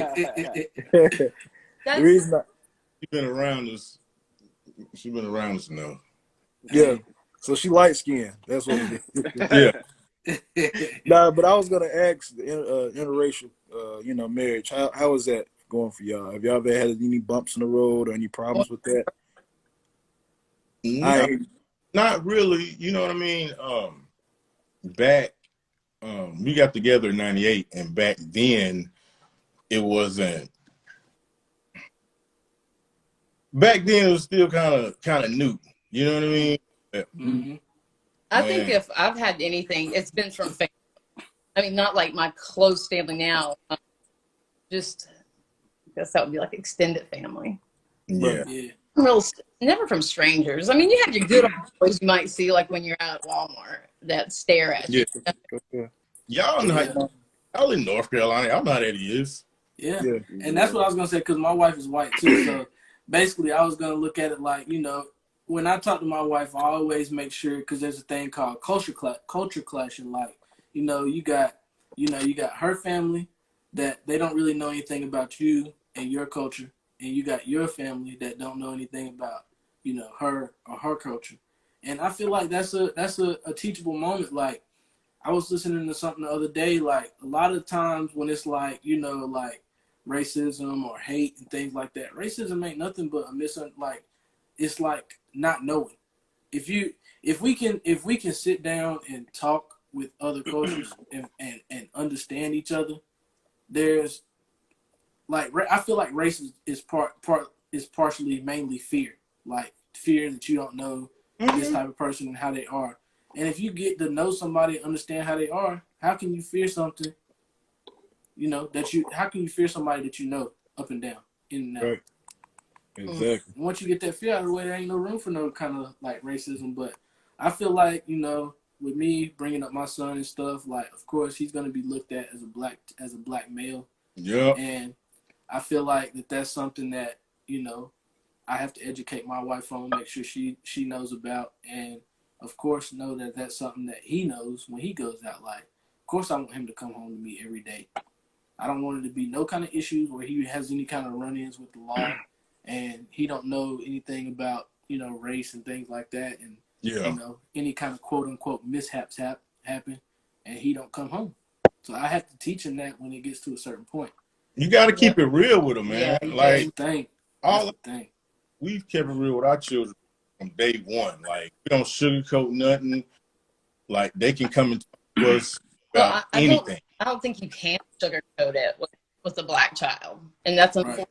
S5: That's
S2: reason,
S6: She been around us. She been around us enough.
S2: yeah.
S1: hey.
S2: So she light skinned. That's what it is.
S6: Yeah.
S2: Nah, but I was gonna ask the interracial, marriage. How is that going for y'all? Have y'all ever had any bumps in the road or any problems with that?
S6: No,
S2: I
S6: not really. You know what I mean? Back we got together in '98, and back then it wasn't. Back then it was still kind of new. You know what I mean?
S1: Mm-hmm.
S5: I think
S6: Man.
S5: if I've had anything, it's been from family. I mean, not like my close family now. Just I guess that would be like extended family.
S6: Yeah.
S1: Yeah.
S5: Real, never from strangers. I mean, you have your good old boys you might see like when you're out at Walmart that stare at you.
S6: Yeah.
S2: okay.
S6: Y'all
S1: Yeah.
S6: not y'all in North Carolina. Y'all know how that is.
S1: Yeah.
S2: Yeah.
S1: And that's what I was gonna say because my wife is white too. So basically I was gonna look at it like, you know, when I talk to my wife, I always make sure, because there's a thing called culture clashing. Like, you know, you got her family that they don't really know anything about you and your culture, and you got your family that don't know anything about, you know, her or her culture. And I feel like that's a teachable moment. Like, I was listening to something the other day, like a lot of times when it's like, you know, like racism or hate and things like that, racism ain't nothing but like, it's like not knowing. If we can sit down and talk with other cultures and understand each other, there's like, I feel like race is partially mainly fear, like fear that you don't know this type of person and how they are. And if you get to know somebody and understand how they are, how can you fear something, you know, how can you fear somebody that you know up and down, in and out?
S2: Right. Exactly.
S1: Once you get that fear out of the way, there ain't no room for no kind of like racism. But I feel like, you know, with me bringing up my son and stuff, like, of course he's gonna be looked at as a black male.
S6: Yeah.
S1: And I feel like that's something that, you know, I have to educate my wife on, make sure she knows about, and of course know that that's something that he knows when he goes out. Like, of course I want him to come home to me every day. I don't want it to be no kind of issues where he has any kind of run-ins with the law and he don't know anything about, you know, race and things like that, and
S6: Yeah.
S1: you know, any kind of quote unquote mishaps happen and he don't come home. So I have to teach him that when it gets to a certain point.
S6: You got to keep it real with them, man.
S5: Yeah.
S6: Like,
S1: That's the thing.
S6: all
S1: That's the thing.
S6: we've kept it real with our children from day one. Like, we don't sugarcoat nothing. Like, they can come and talk to us about
S5: Well,
S6: anything.
S5: I don't think you can sugarcoat it with a black child, and that's unfortunate.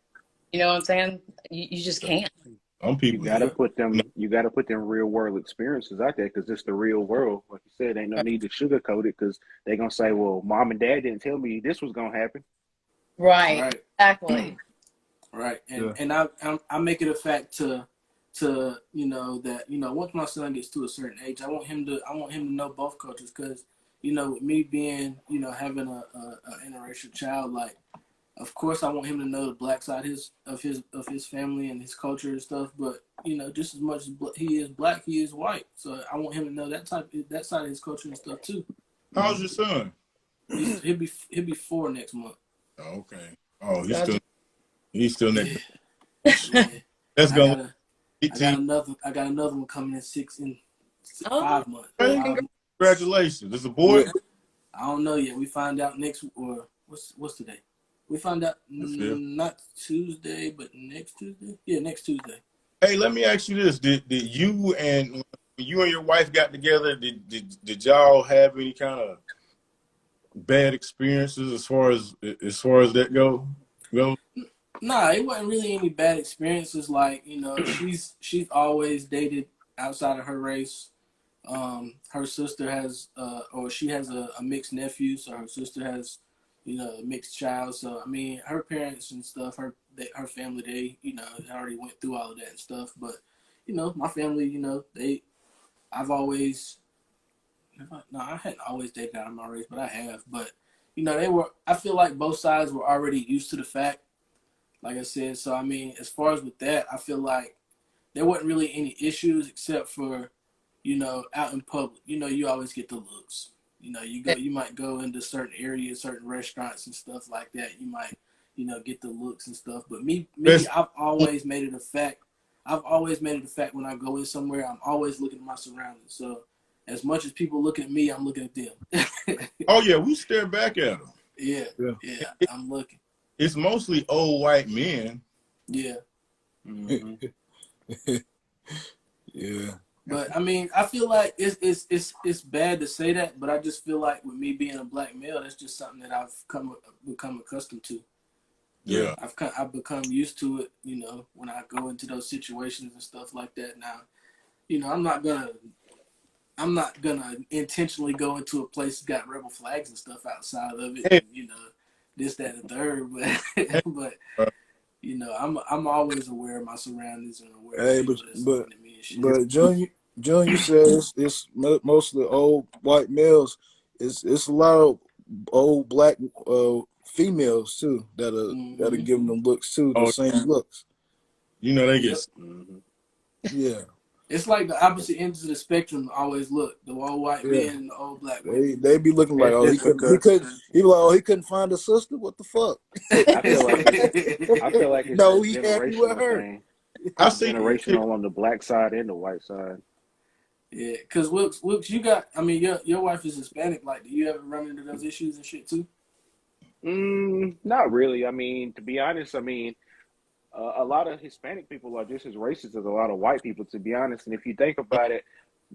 S5: You know what I'm saying? You just can't.
S6: Some
S4: You
S6: people,
S4: gotta put them. You gotta put them real world experiences out there because it's the real world. Like you said, ain't no need to sugarcoat it because they're gonna say, "Well, mom and dad didn't tell me this was gonna happen."
S5: Right.
S1: Right.
S5: Exactly.
S1: Right. And
S2: Yeah.
S1: and I make it a fact to you know, that, you know, once my son gets to a certain age, I want him to know both cultures, because, you know, with me being, you know, having a interracial child, like, of course I want him to know the black side of his family and his culture and stuff, but, you know, just as much as he is black, he is white. So I want him to know that side of his culture and stuff too.
S6: how's your son?
S1: He'll be 4 next month.
S6: Oh, okay. Oh,
S5: Gotcha.
S6: he's still next.
S1: Yeah.
S6: That's
S1: I
S6: gonna
S1: got
S6: 18.
S1: another one coming in
S5: Oh,
S1: 5 months.
S5: well,
S6: Congratulations. It's a boy.
S2: Yeah.
S1: I don't know yet. We find out next, or what's today? We find out not Tuesday, but next Tuesday. Yeah, next Tuesday.
S6: Hey, let me ask you this: Did you and when you and your wife got together? Did y'all have any kind of bad experiences as far as that go?
S1: Nah, it wasn't really any bad experiences. Like, you know, she's always dated outside of her race. Her sister has, or she has a mixed nephew, so her sister has, you know, a mixed child. So I mean, her parents and stuff, her family, they, you know, already went through all of that and stuff. But, you know, my family, you know, I've always, no, I hadn't always dated out of my race, but I have. But, you know, I feel like both sides were already used to the fact, like I said. So I mean, as far as with that, I feel like there wasn't really any issues except for, you know, out in public, you know, you always get the looks. You know, you might go into certain areas, certain restaurants and stuff like that. You might, you know, get the looks and stuff. But me, I've always made it a fact. When I go in somewhere, I'm always looking at my surroundings. So as much as people look at me, I'm looking at them.
S6: Oh yeah, we stare back at them.
S1: Yeah,
S2: Yeah.
S1: I'm looking.
S6: It's mostly old white men.
S1: Yeah.
S2: Yeah.
S1: But I mean, I feel like it's bad to say that, but I just feel like with me being a black male, that's just something that I've become accustomed to.
S6: Yeah.
S1: I've become used to it. You know, when I go into those situations and stuff like that. Now, you know, I'm not gonna intentionally go into a place that's got rebel flags and stuff outside of it. And, you know, this, that, and the third. But you know, I'm always aware of my surroundings and aware of people that's looking at me and shit.
S2: But Junior says it's mostly old white males. It's a lot of old black females too that are giving them looks too, the same looks.
S6: You know, they
S1: Yep.
S6: get
S4: Mhm.
S2: Yeah,
S1: It's like the opposite ends of the spectrum always look. The old white
S2: yeah.
S1: men and the old black women.
S2: They be looking like,
S4: It's
S2: oh, he
S4: just
S2: couldn't,
S4: because
S2: he be like, oh, he couldn't find a sister. What the fuck?
S4: I feel like it's I feel like it's a
S2: No, he happy with
S4: generational
S2: her.
S4: thing.
S6: I
S4: It's
S6: see it.
S4: generational on the black side and the white side.
S1: Yeah, because Wilkes, you got. I mean, your wife is Hispanic. Like, do you ever run into those issues and shit too?
S4: Not really. I mean, to be honest, I mean, a lot of Hispanic people are just as racist as a lot of white people, to be honest. And if you think about it,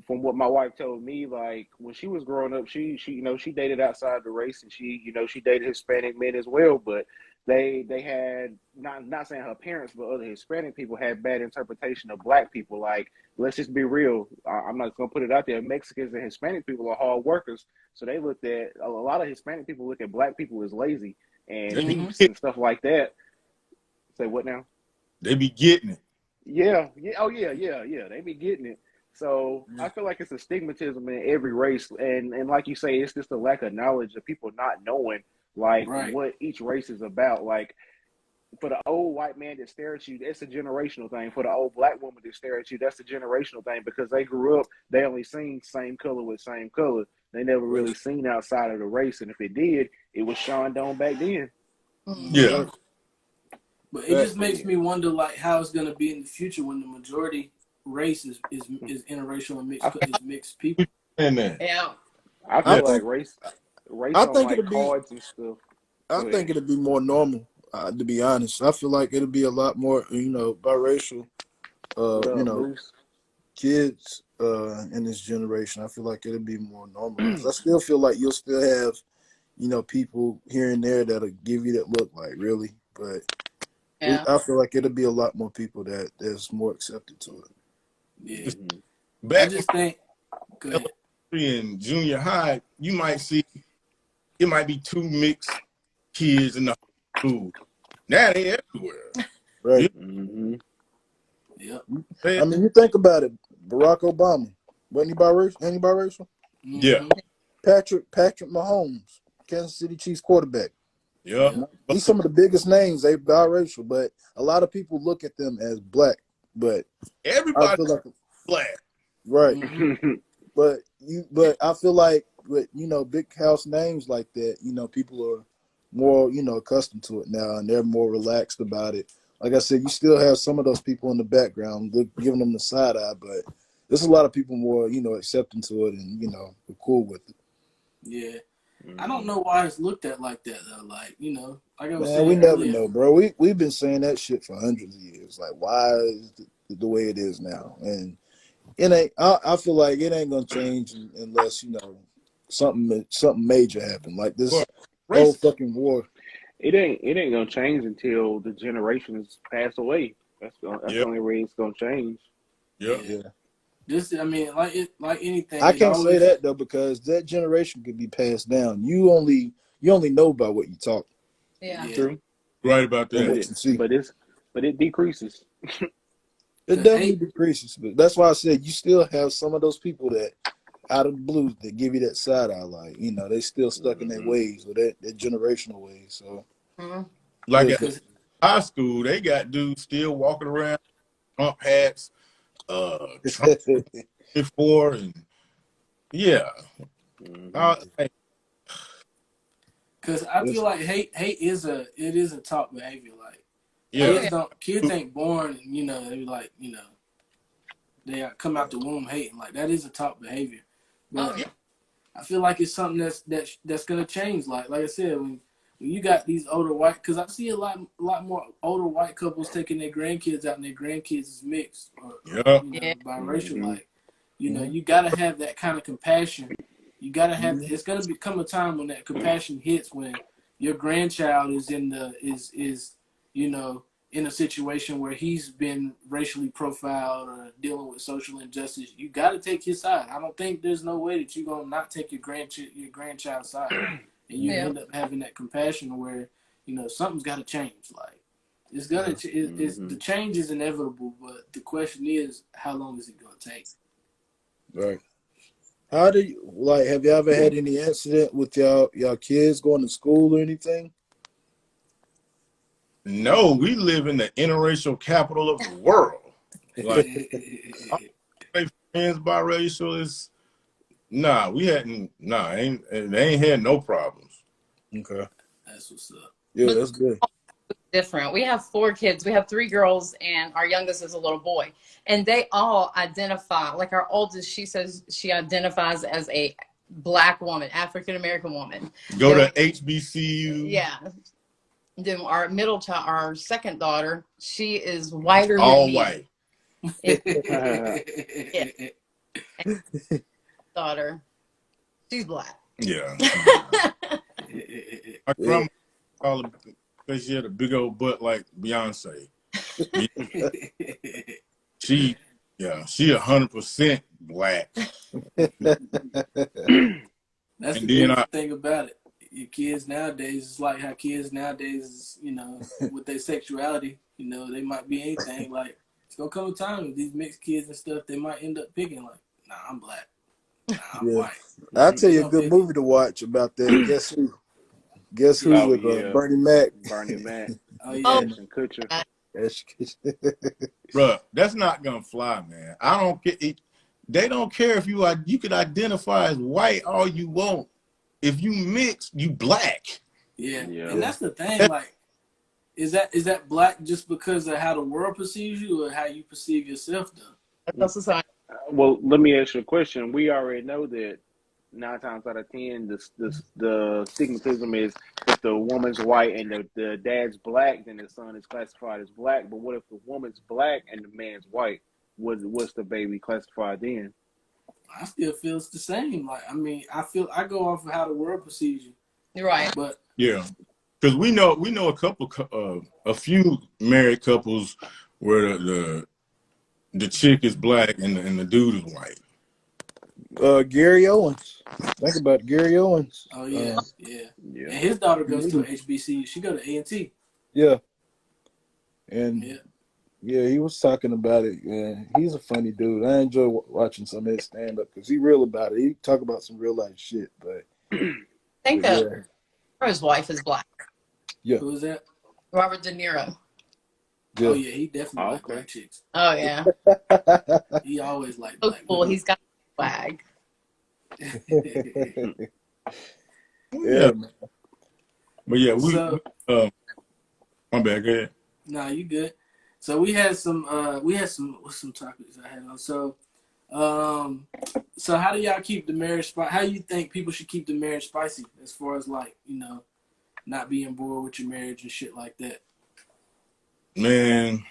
S4: from what my wife told me, like when she was growing up, she she dated outside the race, and she dated Hispanic men as well. But they had not saying her parents, but other Hispanic people had bad interpretation of black people. Like, let's just be real. I'm not gonna put it out there. Mexicans and Hispanic people are hard workers, so they looked at a lot of Hispanic people look at black people as lazy and
S6: They be,
S1: Mm-hmm.
S4: thieves and stuff like that. Say what now?
S6: they be getting it.
S4: Yeah, yeah, oh yeah. They be getting it. So I feel like it's a stigmatism in every race, and like you say, it's just a lack of knowledge of people not knowing like
S1: Right.
S4: what each race is about. Like for the old white man that stare at you, that's a generational thing. For the old black woman that stare at you, that's a generational thing because they grew up, they only seen same color with same color. They never really seen outside of the race, and if it did, it was Sean Doan back then.
S6: Yeah.
S2: Right.
S1: But it just makes
S4: Yeah.
S1: me wonder, like, how it's gonna be in the future when the majority race is interracial and mixed people.
S6: And that.
S5: Yeah.
S4: I
S2: I
S6: Yeah.
S4: feel
S2: think,
S4: like race
S2: I
S4: on
S2: think
S4: like
S2: it'll be,
S4: cards and stuff.
S2: I
S4: Go
S2: think
S4: ahead.
S2: it'll be more normal. To be honest, I feel like it'll be a lot more, biracial.
S4: What
S2: You
S4: up,
S2: know,
S4: Moose?
S2: kids in this generation. I feel like it'll be more normalized. I still feel like you'll still have, people here and there that'll give you that look, like really, but
S5: Yeah.
S2: I feel like it'll be a lot more people that's more accepted to it.
S1: Yeah,
S4: Hmm.
S1: I
S6: Back
S1: just think. Go ahead.
S6: in junior high, you might see it might be two mixed kids in the school. Now they everywhere. You
S2: Right.
S4: Hmm.
S1: Yep.
S6: know,
S2: I mean, you think about it. Barack Obama, wasn't he biracial? Ain't he biracial?
S6: yeah,
S1: Mm-hmm.
S2: Patrick Mahomes, Kansas City Chiefs quarterback.
S6: yeah.
S1: Yep.
S2: He's some of the biggest names. They biracial, but a lot of people look at them as black. But I
S6: Everybody
S2: feel like
S6: black.
S2: right.
S1: Mm-hmm.
S2: But I feel like with big house names like that, people are more accustomed to it now, and they're more relaxed about it. Like I said, you still have some of those people in the background giving them the side eye, but there's a lot of people more accepting to it, and are cool with it.
S1: Yeah. I don't know why it's looked at like that though. Like, like I was
S2: Man, we
S1: saying
S2: never
S1: earlier.
S2: know, bro. We've been saying that shit for hundreds of years. Like, why is it the way it is now? And it ain't. I feel like it ain't gonna change unless something major happen, like this
S6: But
S2: whole
S6: race,
S2: fucking war.
S4: It ain't gonna change until the generations pass away. That's
S6: yeah,
S4: the only way it's gonna change.
S6: yeah.
S1: Yeah.
S2: Yeah,
S1: I mean, like anything,
S2: I
S1: it
S2: can't say
S1: always.
S2: that though because that generation could be passed down. You only know about what you talk
S5: Yeah.
S1: Yeah.
S4: True,
S6: Right about
S2: and
S4: but
S6: that.
S2: what you see.
S4: it decreases.
S2: It
S1: Cause
S2: definitely
S1: hate.
S2: decreases, but that's why I said you still have some of those people that out of the blue that give you that side eye, like they still stuck in their
S4: Hmm.
S2: ways or that generational ways. So
S5: Mhm.
S6: Like at
S1: Cause
S6: high school, they got dudes still walking around Trump hats, Trump before, and yeah.
S4: Hmm.
S6: Hey,
S1: Cause I feel like hate is a top behavior. Like
S5: Oh
S6: yeah,
S5: yeah.
S1: kids ain't born and they be like they come out the womb hating. Like that is a top behavior.
S5: Oh
S1: But
S5: yeah.
S1: I feel like it's something that's gonna change. Like I said, when you got these older white, because I see a lot more older white couples taking their grandkids out, and their grandkids is mixed or
S6: yeah.
S5: Yeah.
S1: biracial.
S4: Hmm.
S1: Like you gotta have that kind of compassion. You gotta have.
S2: Mhm.
S1: It's gonna become a time when that compassion hits when your grandchild is in the is in a situation where he's been racially profiled or dealing with social injustice. You got to take his side. I don't think there's no way that you're gonna not take your grandchild's side, and you
S5: Yeah.
S1: end up having that compassion where something's got to change. Like it's gonna it's
S4: Hmm.
S1: the change is inevitable, but the question is how long is it gonna take?
S2: Right. How do you like? Have you ever had any incident with y'all kids going to school or anything?
S6: No, we live in the interracial capital of the world. Like, my friends biracial is they ain't had no problems.
S2: Okay.
S1: That's what's up.
S2: Yeah, that's good.
S5: Different. We have 4 kids. We have 3 girls, and our youngest is a little boy. And they all identify, like our oldest, she says she identifies as a Black woman, African American woman.
S6: Go
S5: Then-
S6: to HBCU.
S5: Yeah. Then our middle child, our second daughter, she is whiter
S6: All
S5: than me.
S6: white.
S5: Daughter, she's Black.
S6: Yeah. My grandma called her because she had a big old butt like Beyonce. She 100% Black.
S1: That's
S6: And
S1: the
S6: then
S1: beautiful thing about it. Your kids nowadays, it's like how kids nowadays, with their sexuality, they might be anything. Like, it's going to come a time with these mixed kids and stuff, they might end up picking, like, nah, I'm Black. Nah, I'm white.
S2: I'll tell you a good movie to watch about that. Guess who? Guess who
S4: Oh,
S2: with
S4: yeah.
S2: Bernie Mac?
S4: Bernie Mac,
S1: Oh, yeah.
S4: Ashton Kutcher.
S6: Bruh, that's not gonna fly, man. I don't get it. They don't care if you could identify as white all you want. If you mix, you Black.
S1: Yeah.
S4: Yeah.
S1: And that's the thing, like, is that Black just because of how the world perceives you or how you perceive yourself, though?
S5: That's society.
S4: Well, let me ask you a question. We already know that 9 times out of 10, the stigmatism is if the woman's white and the dad's Black, then the son is classified as Black. But what if the woman's Black and the man's white? What's the baby classified then?
S1: I still feel it's the same. Like, I mean, I go off of how the world perceives you.
S5: You're right.
S1: But
S6: Yeah, because we know a few married couples where the chick is Black and the dude is white.
S2: Gary Owens. Think about it, Gary Owens.
S1: oh yeah, yeah.
S4: Yeah.
S1: And his daughter goes to a HBCU. She go to A&T.
S2: Yeah. And
S1: Yeah.
S2: yeah, he was talking about it. Yeah, he's a funny dude. I enjoy watching some of his stand up because he real about it. He talk about some real life shit. But
S5: I think
S2: yeah,
S5: that his wife is Black.
S2: yeah,
S1: Who is that?
S5: Robert De Niro.
S2: yeah.
S1: Oh yeah, he definitely like
S4: okay.
S1: Black chicks.
S5: Oh yeah.
S1: He always like
S5: So
S1: Black
S5: cool.
S1: women.
S5: He's got a flag.
S2: Yeah, man.
S6: But yeah,
S1: So-
S6: my bad. Go ahead.
S1: Nah, you good. So we had some what's some topics I had on. So how do y'all keep the marriage how you think people should keep the marriage spicy as far as like, not being bored with your marriage and shit like that?
S6: Man,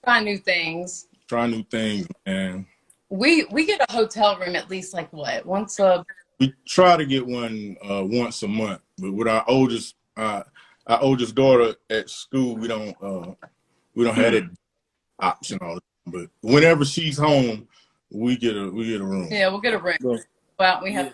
S5: Try new things.
S6: try new things, man.
S5: We get a hotel room at least like what? Once a
S6: We try to get one once a month, but with our oldest daughter at school, we don't have that option all the time. But whenever she's home, we get a room.
S5: yeah, we'll get a room.
S2: Look,
S5: Well, we have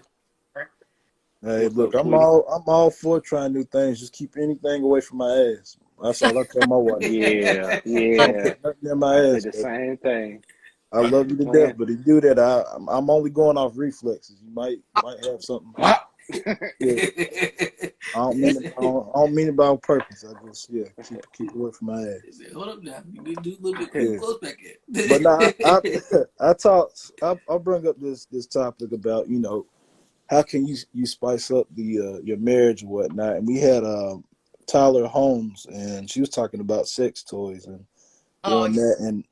S2: hey, look, I'm all for trying new things. Just keep anything away from my ass. That's all I tell my wife.
S4: Yeah.
S2: Nothing in my
S4: I
S2: ass.
S4: said the same thing.
S2: I love you to death, but to do that, I'm only going off reflexes. You might have something. Yeah. I don't mean it by purpose. I just keep away from my ass.
S1: He said, hold up now. You need to do a little bit
S2: Yeah.
S1: close back here.
S2: But now I bring up this topic about how can you spice up the your marriage and whatnot. And we had Tyler Holmes, and she was talking about sex toys and doing that. And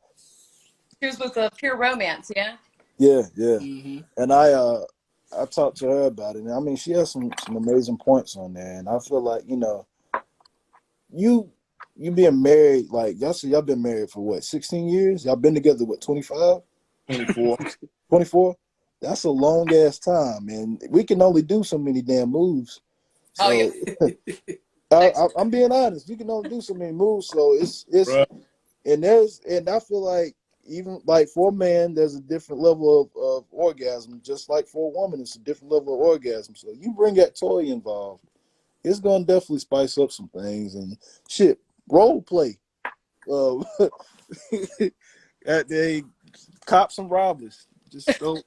S5: she was with a Pure Romance, yeah.
S2: yeah.
S1: Mm-hmm.
S2: And I talked to her about it, and I mean, she has some amazing points on there. And I feel like you being married, like y'all been married for what, 16 years? Y'all been together what, 25?
S6: 24.
S2: 24? That's a long ass time, and we can only do so many damn moves. So,
S5: Oh, yeah.
S2: I'm being honest. We can only do so many moves, so it's
S6: Bruh.
S2: and I feel like even like for a man, there's a different level of orgasm. Just like for a woman, it's a different level of orgasm. So you bring that toy involved, it's gonna definitely spice up some things and shit. Role play, at the cops and robbers. Just don't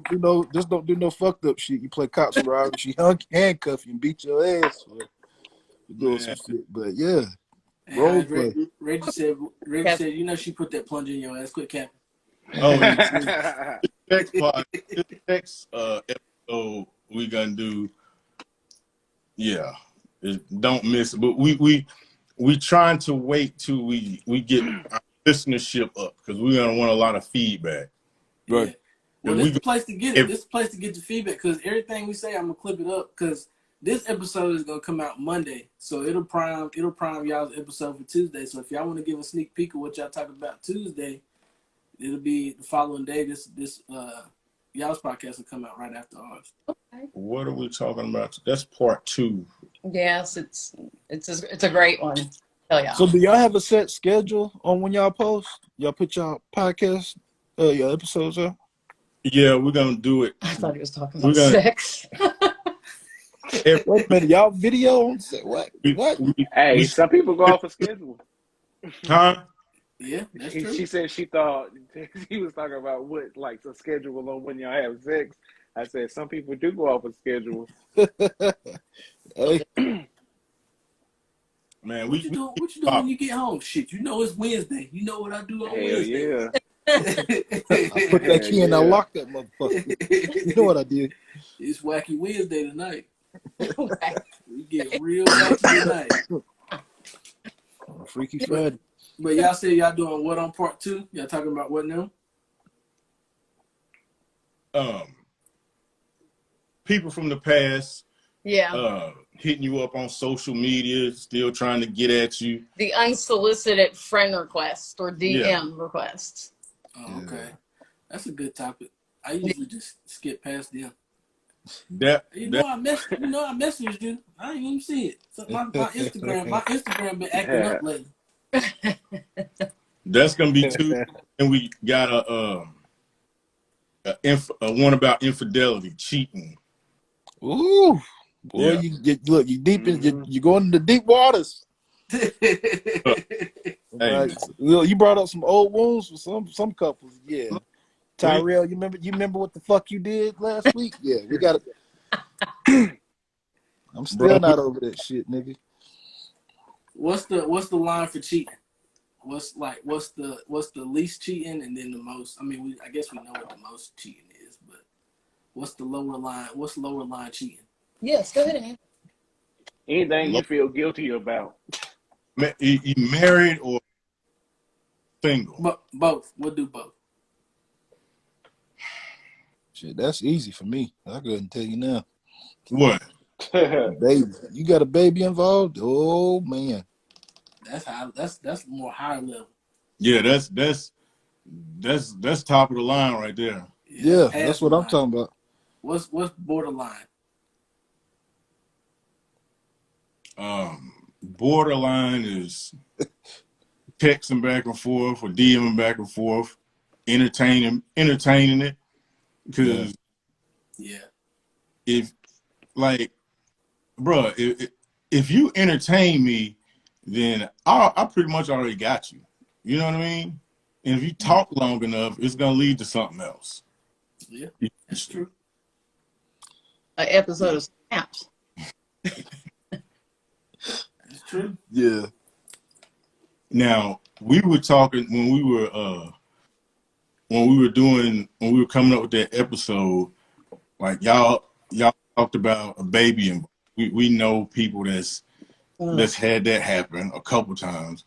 S2: do no fucked up shit. You play cops and robbers, she handcuff you and beat your ass for doing some shit. But yeah.
S1: And
S2: Role
S1: Reggie
S2: play.
S1: Reggie said, you know, she put that plunger in your ass. Quit capping.
S6: Oh, yeah. Next part, this next episode we gonna do. Yeah, don't miss it. But we trying to wait till we get our listenership up because we're gonna want a lot of feedback.
S2: Right.
S1: Yeah. Well,
S6: And
S1: this
S6: we
S1: is the place to get it.
S6: if-
S1: This is the place to get the feedback because everything we say, I'm gonna clip it up because this episode is gonna come out Monday, so it'll prime y'all's episode for Tuesday. So if y'all want to give a sneak peek of what y'all talking about Tuesday, it'll be the following day. This y'all's podcast will come out right after ours.
S6: What are we talking about? That's part 2.
S5: Yes, it's a great one. Tell y'all.
S2: So do y'all have a set schedule on when y'all post? Y'all put y'all podcast, your episodes up?
S6: Yeah, we're gonna do it.
S5: I thought he was talking
S6: We're
S5: about
S6: gonna-
S5: sex.
S6: Every,
S2: Wait a minute, y'all video on set? What? What?
S4: Hey, some people go off a schedule.
S6: huh?
S1: Yeah, that's true.
S4: She said she thought he was talking about what, like, the schedule on when y'all have sex. I said some people do go off a schedule.
S2: Hey,
S6: Man,
S1: What you doing when you get home? Shit, you know it's Wednesday. You know what I do on
S4: Hell
S1: Wednesday.
S4: yeah.
S2: I put that key in, I
S4: Yeah.
S2: locked that motherfucker. You know what I did?
S1: It's Wacky Wednesday tonight. We get real wacky tonight.
S2: Freaky Friday.
S1: But y'all say y'all doing what on part 2? Y'all talking about what now?
S6: People from the past
S5: Yeah.
S6: hitting you up on social media, still trying to get at you.
S5: The unsolicited friend request or DM requests.
S1: Oh, okay. That's a good topic. I usually just skip past them.
S6: That
S1: I messaged you. I didn't even see it. So my Instagram been acting up lately.
S6: that's gonna be 2. And we got a one about infidelity, cheating.
S2: Ooh, boy,
S6: Yeah.
S2: you deep in, you going into deep waters.
S6: Hey,
S2: Right. Well, you brought up some old wounds for some couples. Yeah, Tyrell, you remember what the fuck you did last week? Yeah, we got it. I'm still not over that shit, nigga.
S1: What's the line for cheating? What's the least cheating and then the most? I mean, I guess we know what the most cheating is, but what's the lower line? What's lower line cheating?
S5: Yes, go ahead, Ann.
S4: Anything you feel guilty about.
S6: you married or single?
S1: But both. We'll do both.
S2: Shit, that's easy for me. I couldn't tell you now.
S6: What?
S2: Baby, you got a baby involved? Oh man,
S1: That's more higher level.
S6: Yeah, that's top of the line right there.
S2: yeah,
S1: past
S2: that's
S1: the
S2: what I'm
S1: line.
S2: talking about.
S1: What's borderline?
S6: Borderline is texting back and forth or DMing back and forth, entertaining it. Because
S1: Yeah.
S6: if, like, bro, if you entertain me, then I pretty much already got you. You know what I mean? And if you talk long enough, it's gonna lead to something else.
S1: Yeah, that's true.
S5: An episode of Snaps.
S1: That's true.
S2: Yeah,
S6: Now we were talking when we were coming up with that episode. Like y'all talked about a baby, and we know people that's had that happen a couple times.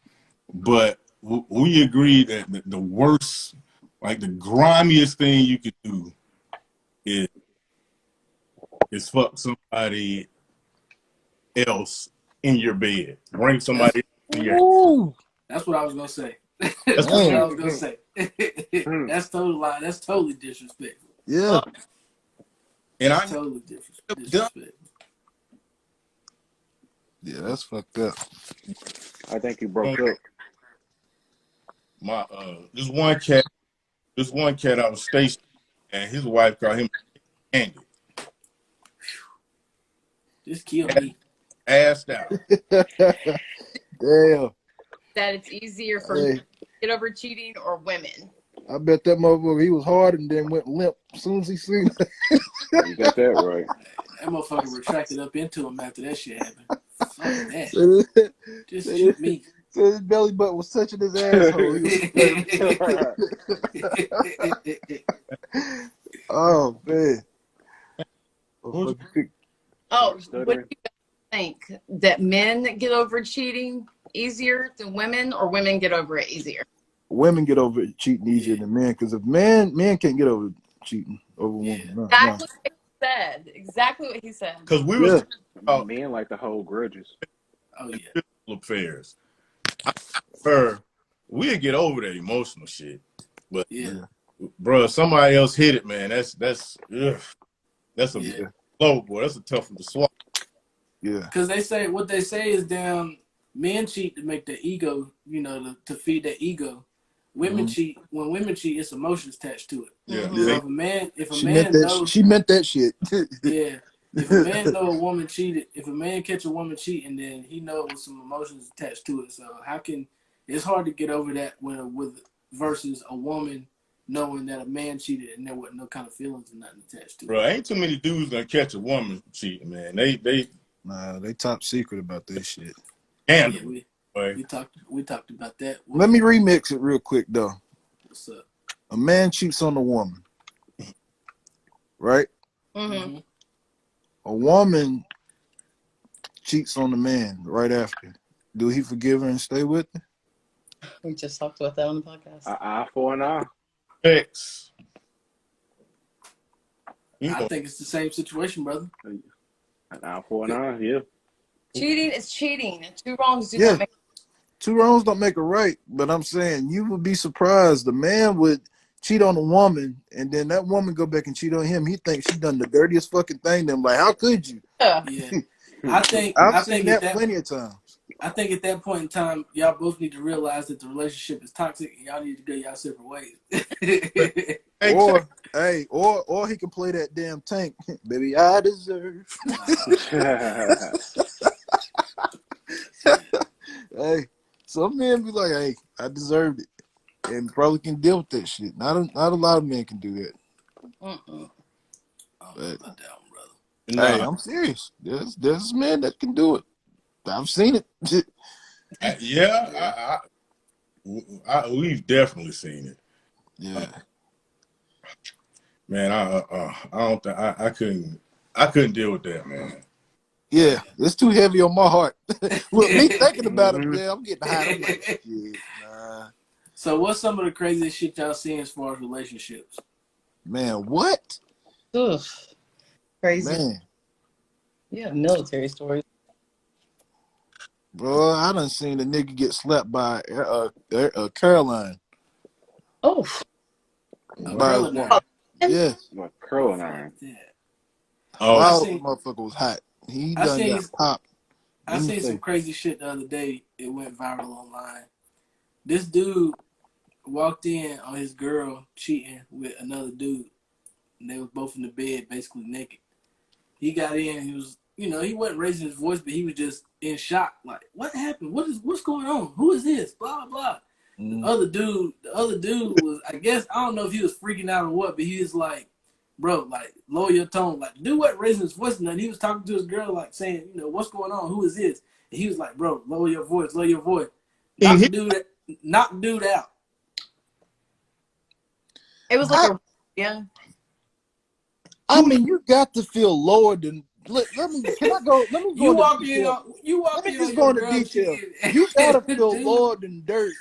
S6: But we agreed that the worst, like the grimiest thing you could do is fuck somebody else in your bed. Bring somebody in your
S2: ooh,
S1: That's what I was gonna say.
S6: That's
S1: That's what I
S2: what-
S1: was gonna say. That's totally disrespectful.
S2: yeah.
S6: and I
S1: Totally disrespectful.
S2: Yeah, that's fucked up.
S4: I think you broke up.
S6: my this one cat I was stationed, and his wife called him Andy.
S1: Just kill me.
S6: Assed out.
S2: Damn.
S5: That it's easier for
S2: Hey,
S5: men to get over cheating or women.
S2: I bet that motherfucker, he was hard and then went limp as soon as he seen it.
S4: You got that right.
S1: That motherfucker retracted up into him after that shit happened. Fuck that. Just shoot me.
S2: said his belly button was touching his asshole. He was oh man.
S6: Who's-
S5: Oh,
S4: Started
S5: what do
S4: stuttering.
S5: you think? That men get over cheating easier than women, or women get over it easier?
S2: Women get over cheating easier than men, because if men can't get over cheating over women. No, no.
S5: Exactly what he said. Exactly what he said.
S6: Because we
S2: Yeah.
S6: was about
S4: Men like to hold grudges.
S1: Oh yeah.
S6: physical affairs. Her, we'd get over that emotional shit. But
S1: Yeah.
S6: bro, somebody else hit it, man. That's ugh. That's a
S1: Yeah.
S6: low, boy. That's a tough one to swallow.
S2: Yeah.
S1: Because what they say is men cheat to make their ego, to feed their ego. Women cheat. When women cheat, it's emotions attached to it.
S6: Yeah.
S5: Mhm.
S1: So if a man knows,
S2: She meant that shit.
S1: yeah, if a man know a woman cheated, if a man catch a woman cheating, then he know with some emotions attached to it. So it's hard to get over that versus a woman knowing that a man cheated and there wasn't no kind of feelings and nothing attached to it.
S6: Bro, ain't too many dudes gonna catch a woman cheating, man. They
S2: Nah, they top secret about that shit.
S6: handle
S1: Yeah,
S6: it, boy.
S1: we talked about that.
S2: Let me remix it real quick though.
S1: What's up?
S2: A man cheats on a woman, right?
S5: Mm-hmm.
S2: A woman cheats on the man right after. Do he forgive her and stay with her?
S5: We just talked about that on the podcast.
S4: Eye for an eye.
S6: X. You
S1: I
S6: know,
S1: think it's the same situation, brother.
S4: An eye for an eye. Yeah.
S5: Cheating is cheating. Two wrongs do
S2: Yeah.
S5: not make.
S2: Two wrongs don't make a right, but I'm saying you would be surprised. The man would cheat on a woman, and then that woman go back and cheat on him. He thinks she done the dirtiest fucking thing. Them like, how could you?
S5: Yeah.
S1: Yeah, I think
S2: I've seen that plenty of times.
S1: I think at that point in time, y'all both need to realize that the relationship is toxic, and y'all need to go y'all separate ways.
S2: Or he can play that damn tank, baby. I deserve. Hey, some men be like, hey, I deserved it, and probably can deal with that shit. Not a lot of men can do that.
S5: Mm-mm.
S1: I don't know about that one, brother.
S6: nah,
S2: Hey, I'm serious. There's men that can do it. I've seen it.
S6: we've definitely seen it.
S2: Yeah.
S6: Man, I don't think I couldn't deal with that, man.
S2: Yeah, it's too heavy on my heart. Look, me thinking about it,
S4: Mhm.
S2: man, I'm getting hot. I'm like, shit, nah.
S1: So, what's some of the craziest shit y'all seen as far as relationships?
S2: Man, what?
S5: Ugh. Crazy.
S2: Man,
S5: Yeah, military stories.
S2: bro, I done seen a nigga get slapped by Caroline.
S5: Oh,
S2: By a
S1: Curling
S2: woman.
S1: iron.
S2: Yeah.
S4: Like curling iron.
S1: Yeah.
S6: Oh,
S1: I
S2: Wow, the
S1: seen-
S2: motherfucker was hot. He
S1: I
S2: done
S1: seen-
S2: got popped.
S1: I
S2: in the
S1: seen some
S2: face.
S1: crazy shit the other day. It went viral online. This dude walked in on his girl cheating with another dude. And they was both in the bed, basically naked. He got in. He was, he wasn't raising his voice, but he was just in shock. Like, what happened? What's going on? Who is this? Blah blah.
S2: Mm.
S1: The other dude was, I guess, I don't know if he was freaking out or what, but he was like, bro, like, lower your tone. Like, the dude wasn't raising his voice, and then he was talking to his girl, like, saying, what's going on? Who is this? And he was like, bro, lower your voice, lower your voice. Knock the dude out.
S5: it was like yeah.
S2: I mean, you got to feel lower than. Let me. Can I go? Let me go.
S1: You walk
S2: into
S1: in
S2: detail.
S1: on you walk
S2: Let me
S1: in
S2: just
S1: on
S2: go
S1: your
S2: into
S1: girl
S2: detail.
S1: cheating.
S2: You gotta feel
S1: Dude.
S2: lower than dirt.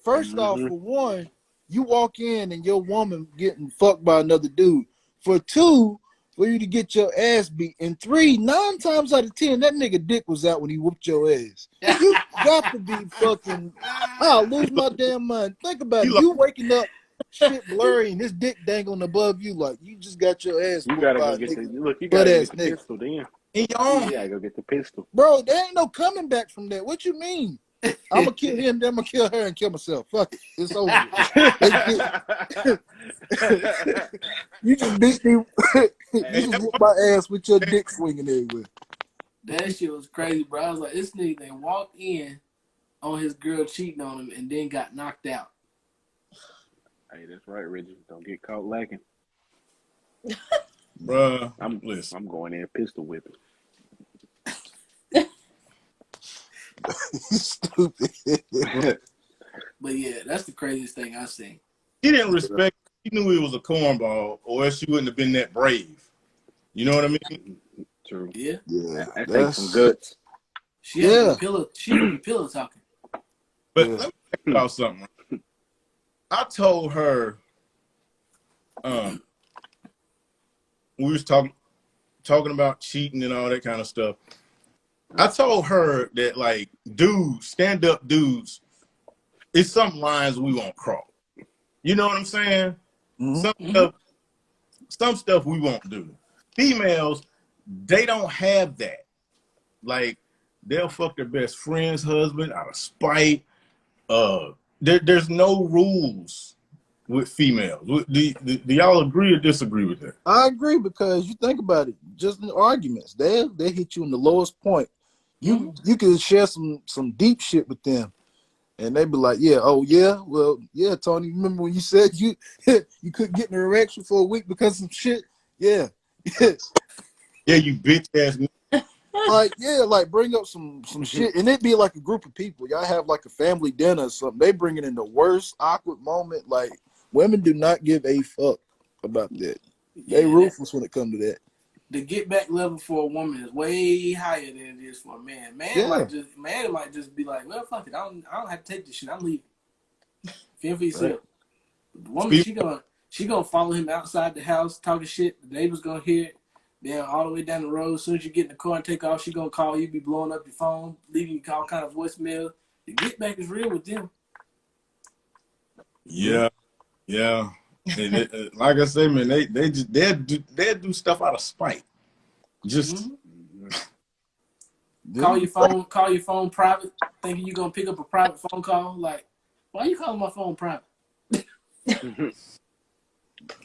S2: First off,
S4: Mhm.
S2: for one, you walk in and your woman getting fucked by another dude. For two, for you to get your ass beat. And three, 9 times out of 10, that nigga dick was out when he whooped your ass. You got to be fucking. I'll lose my damn mind. Think about it. You waking up, shit blurry, and his dick dangling above you like you just got your ass
S4: You
S2: whooped
S4: gotta
S2: by
S4: go
S2: a
S4: get the
S2: nigga.
S4: look. You
S2: Butt
S4: gotta
S2: ass
S4: get the
S2: nigga.
S4: pistol. Then
S6: in your
S4: you
S6: own.
S4: gotta go get the pistol.
S2: Bro, there ain't no coming back from that. What you mean? I'm gonna kill him, then I'm gonna kill her and kill myself. Fuck it. It's over. You just beat me. You just whooped my ass with your dick swinging everywhere.
S1: That shit was crazy, bro. I was like, this nigga they walked in on his girl cheating on him and then got knocked out.
S4: Hey, that's right, Reggie. Don't get caught lacking.
S6: Bruh, listen.
S4: I'm going in pistol whipping.
S2: Stupid.
S1: But yeah, that's the craziest thing I've seen.
S6: He didn't respect. He knew he was a cornball, or else she wouldn't have been that brave. You know what I mean?
S4: True.
S1: Yeah,
S2: Yeah,
S4: That takes some
S2: that's
S4: guts.
S1: she had to
S2: yeah.
S1: be pillow. She had to be pillow talking.
S6: But
S2: Yeah.
S6: let me think about something. I told her, we was talking about cheating and all that kind of stuff. I told her that like dudes, stand up dudes, it's some lines we won't cross. You know what I'm saying?
S2: Mhm.
S6: Some stuff we won't do. Females, they don't have that. Like they'll fuck their best friend's husband out of spite. There's no rules with females. Do y'all agree or disagree with that?
S2: I agree because you think about it, just in arguments, they hit you in the lowest point. You can share some deep shit with them, and they be like, yeah, oh yeah, well yeah, Tony, remember when you said you you couldn't get an erection for a week because of some shit? Yeah,
S6: Yeah, you bitch ass.
S2: like bring up some shit, and it'd be like a group of people. Y'all have like a family dinner or something. They bring it in the worst awkward moment. Like women do not give a fuck about that. They
S1: Yeah,
S2: ruthless when it comes to that.
S1: the get back level for a woman is way higher than it is for a man. Man might just be like, well, fuck it, I don't have to take this shit. I'm leaving. Fend for yourself.
S2: Right.
S1: The woman, she gonna follow him outside the house, talking shit. The neighbors gonna hear it. Then all the way down the road, as soon as you get in the car and take off, she gonna call you, be blowing up your phone, leaving you all kind of voicemail. The get back is real with them.
S6: Yeah. And like I say, man, they'll do stuff out of spite. Just
S1: Call your phone private, thinking you're gonna pick up a private phone call. Like, why you calling my phone private?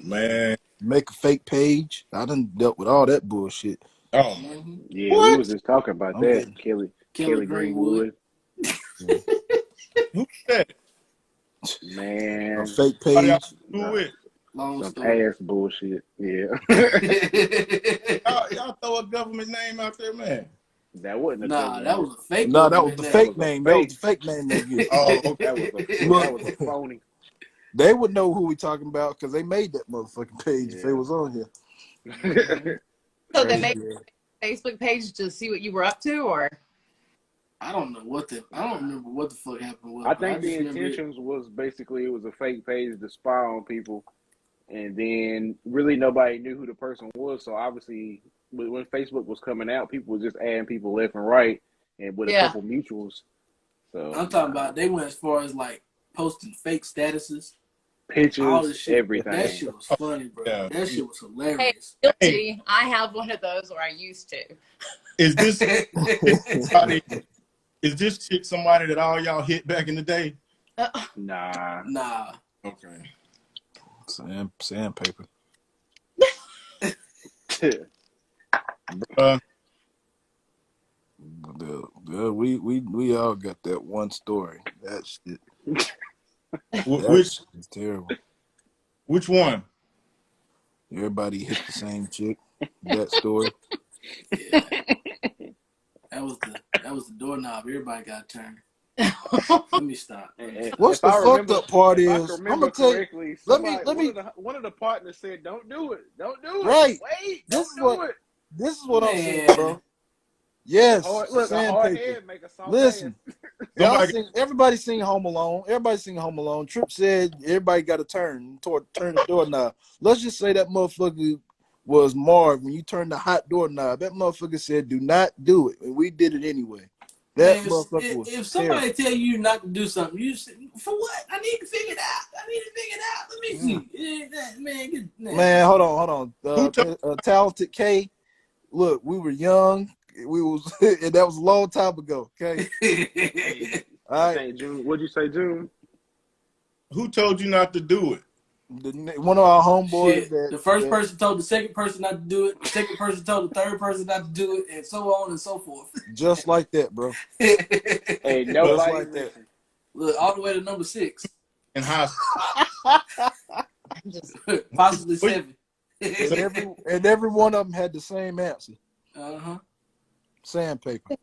S6: man.
S2: Make a fake page. I done dealt with all that bullshit.
S6: Oh my.
S4: Yeah,
S6: What?
S4: we was just talking about
S2: I'm
S4: that.
S2: kidding.
S4: Kelly Greenwood.
S6: Who's that?
S4: Man,
S2: A fake
S6: How y'all
S2: page.
S6: do it?
S1: Long
S4: some
S1: story.
S4: ass bullshit. Yeah.
S6: Y'all throw a government name out there, man.
S4: That wasn't a
S1: Nah, that was a fake.
S2: No, that was the fake
S4: was a
S2: name. That was the
S4: fake.
S2: fake name they get.
S6: Oh, okay.
S4: That was a phony.
S2: They would know who we talking about because they made that motherfucking page if they
S4: Yeah.
S2: was on here.
S5: So they made a Facebook page to see what you were up to, or
S1: I don't remember what the fuck happened with.
S4: I
S1: but
S4: think the
S1: just remember
S4: intentions was basically it was a fake page to spy on people, and then really nobody knew who the person was. So obviously, when Facebook was coming out, people were just adding people left and right, and with a couple mutuals. So
S1: I'm talking about they went as far as like posting fake statuses, all
S4: pictures,
S1: this shit.
S4: everything.
S1: That shit was funny, bro.
S6: Yeah.
S1: That shit was
S5: hey,
S1: hilarious.
S5: guilty. I have one of those, or I used to.
S6: Is this chick somebody that all y'all hit back in the day?
S4: Nah.
S1: Nah.
S6: Okay.
S2: Sandpaper. We all got that one story. That shit.
S6: Which
S2: It's terrible.
S6: which one?
S2: Everybody hit the same chick. That story.
S1: Yeah. That was the doorknob. Everybody got turned. Let me stop.
S2: What's the fucked up part
S4: if I
S2: is,
S4: can
S2: I'm
S4: remember
S2: gonna tell you.
S4: correctly,
S2: Let me.
S4: one of the partners said, "Don't do it. Don't do it.
S2: Right.
S4: Wait.
S2: This
S4: Don't do it."
S2: This is what I'm saying,
S1: Man.
S2: bro. Yes,
S4: A hard
S2: sandpaper.
S4: head make a soft
S2: Listen,
S6: Somebody-
S2: everybody seen Home Alone. Everybody seen Home Alone. Trip said everybody got to turn the doorknob. Let's just say that motherfucker was Marv when you turned the hot doorknob. That motherfucker said, "Do not do it," and we did it anyway. That
S1: Man,
S2: motherfucker was
S1: if somebody
S2: terrible.
S1: tell you not to do something, you say, for what? I need to figure it out. Let me see.
S2: Man, hold on.
S6: Who told-
S2: Talented K. Look, we were young. We was, and that was a long time ago. Okay, all right.
S4: Hey, June, what'd you say, June?
S6: Who told you not to do it?
S2: One of our homeboys.
S1: Shit. The first person told the second person not to do it. The second person told the third person not to do it, and so on and so forth.
S2: Just like that, bro.
S4: Hey,
S2: Just
S4: nobody
S2: like that.
S4: listened.
S1: Look, all the way to number 6.
S6: In high school.
S1: Possibly 7.
S2: And every one of them had the same answer.
S1: Uh-huh.
S2: Sandpaper.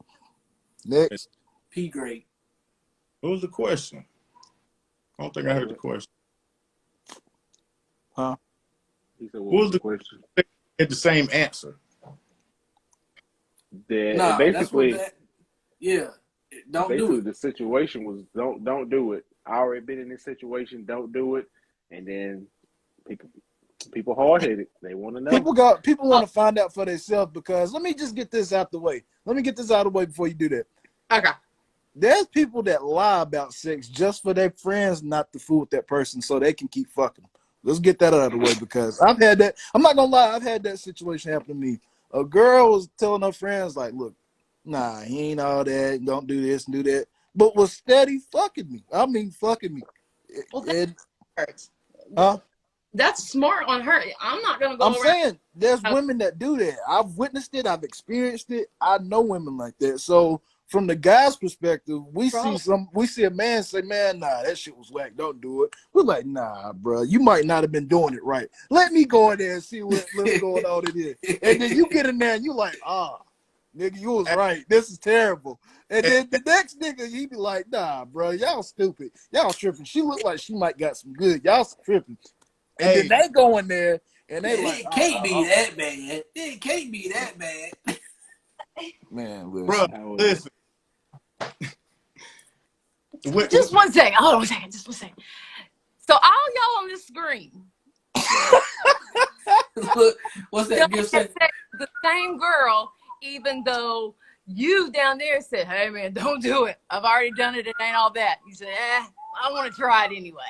S2: Next.
S1: P grade.
S6: What was the question? I don't think I heard the question.
S2: Huh?
S4: He said,
S6: What
S4: "What
S6: was
S4: was the
S6: the
S4: question?"
S6: Get the same answer?
S4: That
S1: Nah, that's what
S4: basically,
S1: that. Yeah, don't do it.
S4: the situation was don't do it. I already been in this situation. Don't do it. And then people hard headed. They want to know.
S2: People want to find out for themselves because let me just get this out the way. Let me get this out of the way before you do that.
S5: Okay.
S2: There's people that lie about sex just for their friends not to fool with that person so they can keep fucking them. Let's get that out of the way because I've had that. I'm not gonna lie, I've had that situation happen to me. A girl was telling her friends like, "Look, nah, he ain't all that. Don't do this and do that," but was steady fucking me. I mean, fucking me.
S5: Well,
S2: And,
S5: hurts.
S2: huh?
S5: That's smart on her. I'm not gonna go
S2: I'm
S5: around.
S2: saying there's women that do that. I've witnessed it. I've experienced it. I know women like that. So from the guy's perspective, we see a man say, "Man, nah, that shit was whack. Don't do it." We're like, "Nah, bro, you might not have been doing it right. Let me go in there and see what's going on in here." And then you get in there and you like, nigga, you was right. This is terrible. And then the next nigga, he be like, "Nah, bro, y'all stupid. Y'all tripping. She look like she might got some good. Y'all tripping." And then they go in there and they like,
S1: It can't be that bad. It can't be that bad.
S2: man, listen.
S6: Bro, listen.
S5: Just one second. Hold on a second. Just one second. So all y'all on this screen,
S1: What's that girl say?
S5: the same girl, even though you down there said, "Hey man, don't do it. I've already done it. It ain't all that." You said, I want to try it anyway.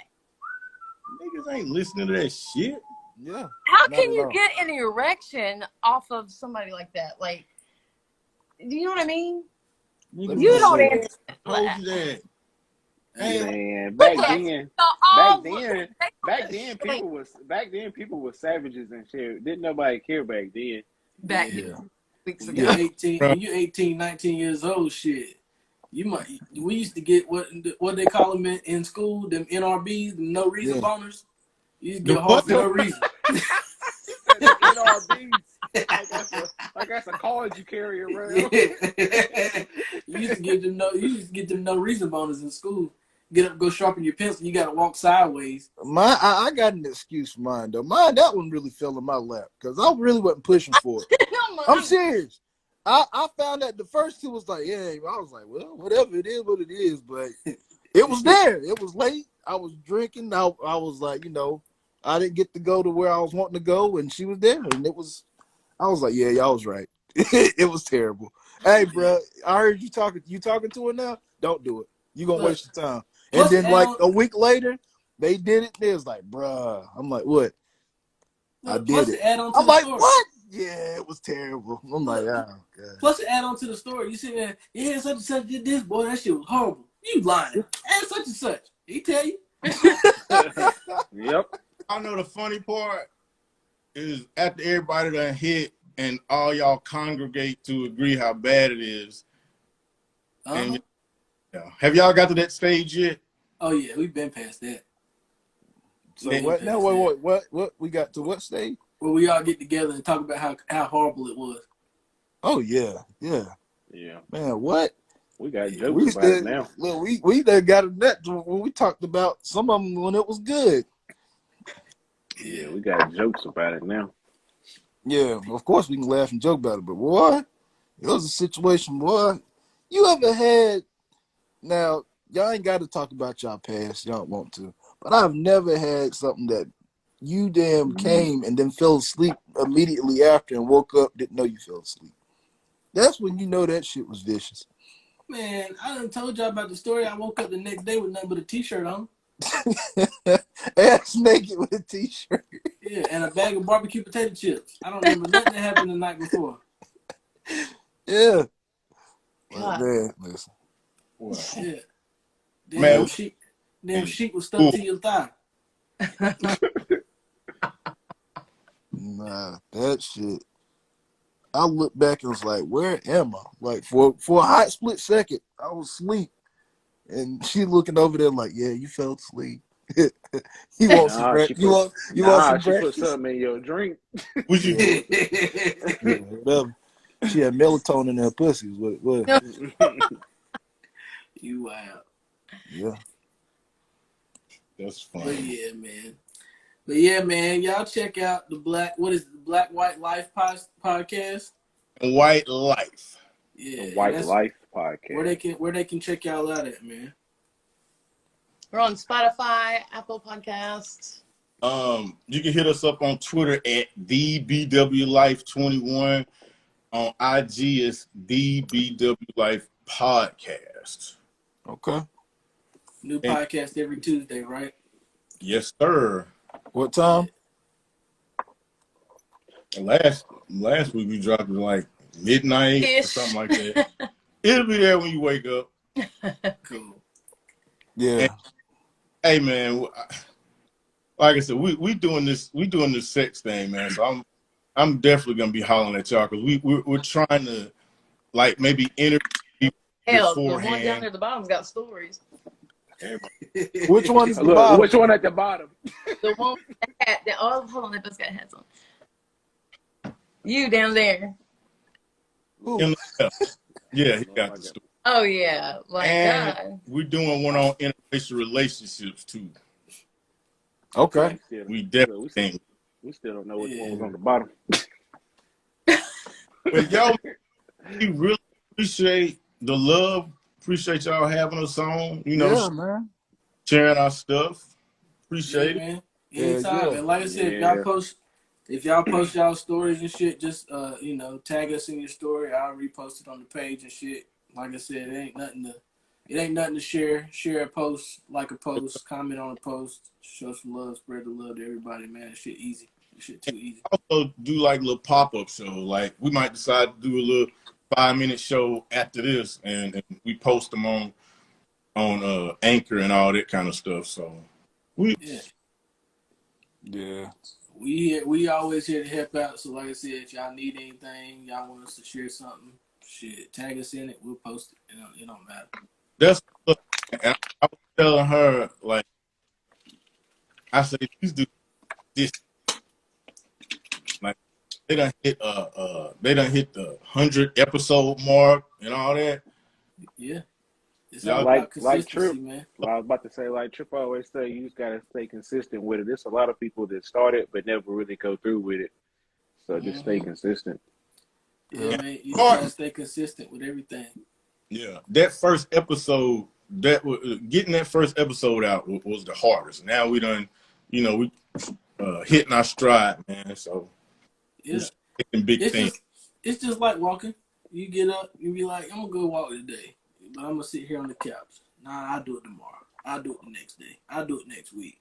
S6: Niggas ain't listening to that shit.
S2: Yeah.
S5: How
S2: Not
S5: can
S2: at
S5: you
S2: all.
S5: get an erection off of somebody like that? Like, do you know what I mean?
S2: Let me
S5: You
S2: just
S5: don't
S2: say
S5: answer.
S6: Told you that. Hey,
S4: Man,
S5: Look
S4: back
S5: at
S4: then,
S5: so all
S4: back then, people were savages and shit. Didn't nobody care back then.
S5: back
S2: Yeah.
S5: weeks
S1: When
S5: ago.
S1: you're 18, when you're 18, 19 years old, shit. We used to get what they call them in school, them NRBs, them no reason
S2: Yeah.
S1: boners. You used to
S6: The
S1: get hard
S6: what?
S1: for no reason.
S4: NRBs, like that's a card you carry around.
S1: You used to get them no reason boners in school. Get up, go sharpen your pencil. You got to walk sideways.
S2: I got an excuse for mine though. That one really fell in my lap because I really wasn't pushing for it. I'm serious. I found that the first two was like, yeah, I was like, well, whatever it is, what it is, but it was there. It was late. I was drinking. I was like, I didn't get to go to where I was wanting to go, and she was there, and I was like, yeah, y'all was right. It was terrible. Hey, bro, I heard you talking. You talking to her now? Don't do it. You gonna waste your time. And then like a week later, they did it. They was like, bruh. I'm like, what? I did it. I'm like, what? Yeah, it was terrible. I'm like, oh god.
S1: Plus, to add on to the story, you see that, yeah, such and such did this, boy. That shit was horrible. You lying? And such and such. He tell you.
S4: Yep.
S6: I know the funny part is after everybody done hit and all y'all congregate to agree how bad it is. And have y'all got to that stage yet?
S1: Oh yeah, we've been past that.
S2: So what now? What we got to what stage?
S1: Where we all get together and talk about how horrible it was.
S2: Oh yeah. Man, what?
S4: We got jokes about it now.
S2: Look, we done got it that when we talked about some of them when it was good.
S4: Yeah, we got jokes about it now.
S2: Yeah, of course we can laugh and joke about it, but boy, it was a situation, boy. You ever had? Now y'all ain't got to talk about y'all past. Y'all don't want to, but I've never had something that you came and then fell asleep immediately after and woke up, didn't know you fell asleep. That's when you know that shit was vicious.
S1: Man, I done told y'all about the story. I woke up the next day with nothing but a t-shirt on.
S2: Ass naked with a t-shirt.
S1: Yeah, and a bag of barbecue potato chips. I don't remember nothing that happened the night before.
S2: Yeah.
S5: God.
S2: Man, listen.
S1: Yeah.
S6: Man,
S1: Damn sheet was stuck to your thigh.
S2: Nah, that shit. I looked back and was like, where am I? Like for a hot split second, I was asleep. And she looking over there like, yeah, you fell asleep. You want some breakfast? You want some
S4: she
S2: breakfast?
S4: put something in your drink.
S6: Would you?
S2: Yeah, whatever. She had melatonin in her pussy. What?
S1: You wild.
S2: Yeah.
S6: That's
S1: But
S6: funny.
S1: yeah, man. But yeah, man. Y'all check out the Black White Life podcast.
S6: White Life.
S1: Yeah,
S4: The
S1: and
S4: White
S1: that's
S4: Life
S1: where they
S4: podcast.
S1: can check y'all out at, man.
S5: We're on Spotify, Apple Podcasts.
S6: You can hit us up on Twitter at the BW Life 21. On IG is the BW Life Podcast.
S2: Okay.
S1: New
S6: And
S1: podcast every Tuesday, right?
S6: yes, sir.
S2: What
S1: Yeah.
S2: time?
S6: Last week we dropped it like midnight or
S5: Ish.
S6: something like that. It'll be there when you wake up.
S1: Cool.
S2: Yeah.
S6: And, hey man, like I said, we doing this sex thing, man. So I'm definitely gonna be hollering at y'all because we're trying to like maybe interview people
S5: Hell, the one down there
S6: beforehand.
S5: at the bottom's got stories.
S2: Which one is the
S4: Look,
S2: bottom?
S4: which one at the bottom?
S5: The one with the hat. Oh, hold on, they both got hats on. You down there.
S6: In the left. Yeah, he got the story.
S5: Oh yeah, my
S6: And
S5: God.
S6: we're doing one on interracial relationships too.
S2: Okay.
S6: We definitely think.
S4: We still don't know which one was on the bottom.
S6: But y'all, we really appreciate the love. Appreciate y'all having us on. You know,
S2: Yeah, man.
S6: sharing our stuff.
S1: Yeah,
S6: Appreciate it.
S1: man.
S2: Yeah,
S1: Anytime.
S2: yeah.
S1: And like I said,
S4: Yeah.
S1: if y'all post y'all stories and shit, just tag us in your story. I'll repost it on the page and shit. Like I said, it ain't nothing to share. Share a post, like a post, comment on a post, show some love, spread the love to everybody, man. That shit easy. That shit too easy.
S6: Also do like little pop-up show. Like we might decide to do a little 5-minute show after this and we post them on Anchor and all that kind of stuff. So
S1: Yeah.
S2: Yeah.
S1: We always here to help out. So like I said, if y'all need anything, y'all want us to share something, shit, tag us in it. We'll post it. It don't matter.
S6: that's and I was telling her, like, I said, these dudes, this, like, they done hit the 100 episode mark and all that.
S1: Yeah. It's
S6: Y'all
S1: all
S4: like-
S1: about consistency,
S4: like Trip.
S1: man.
S4: Well, I was about to say, like Trip always say, you just gotta stay consistent with it. There's a lot of people that start it but never really go through with it. So just stay consistent.
S1: Yeah, man. You gotta stay consistent with everything.
S6: Yeah, that first episode, getting that first episode out was the hardest. Now we done, we hitting our stride, man. So
S1: Yeah.
S6: making big things.
S1: It's just like walking. You get up, you be like, I'm gonna go walk today, but I'm gonna sit here on the couch. Nah, I'll do it tomorrow. I'll do it the next day. I'll do it next week.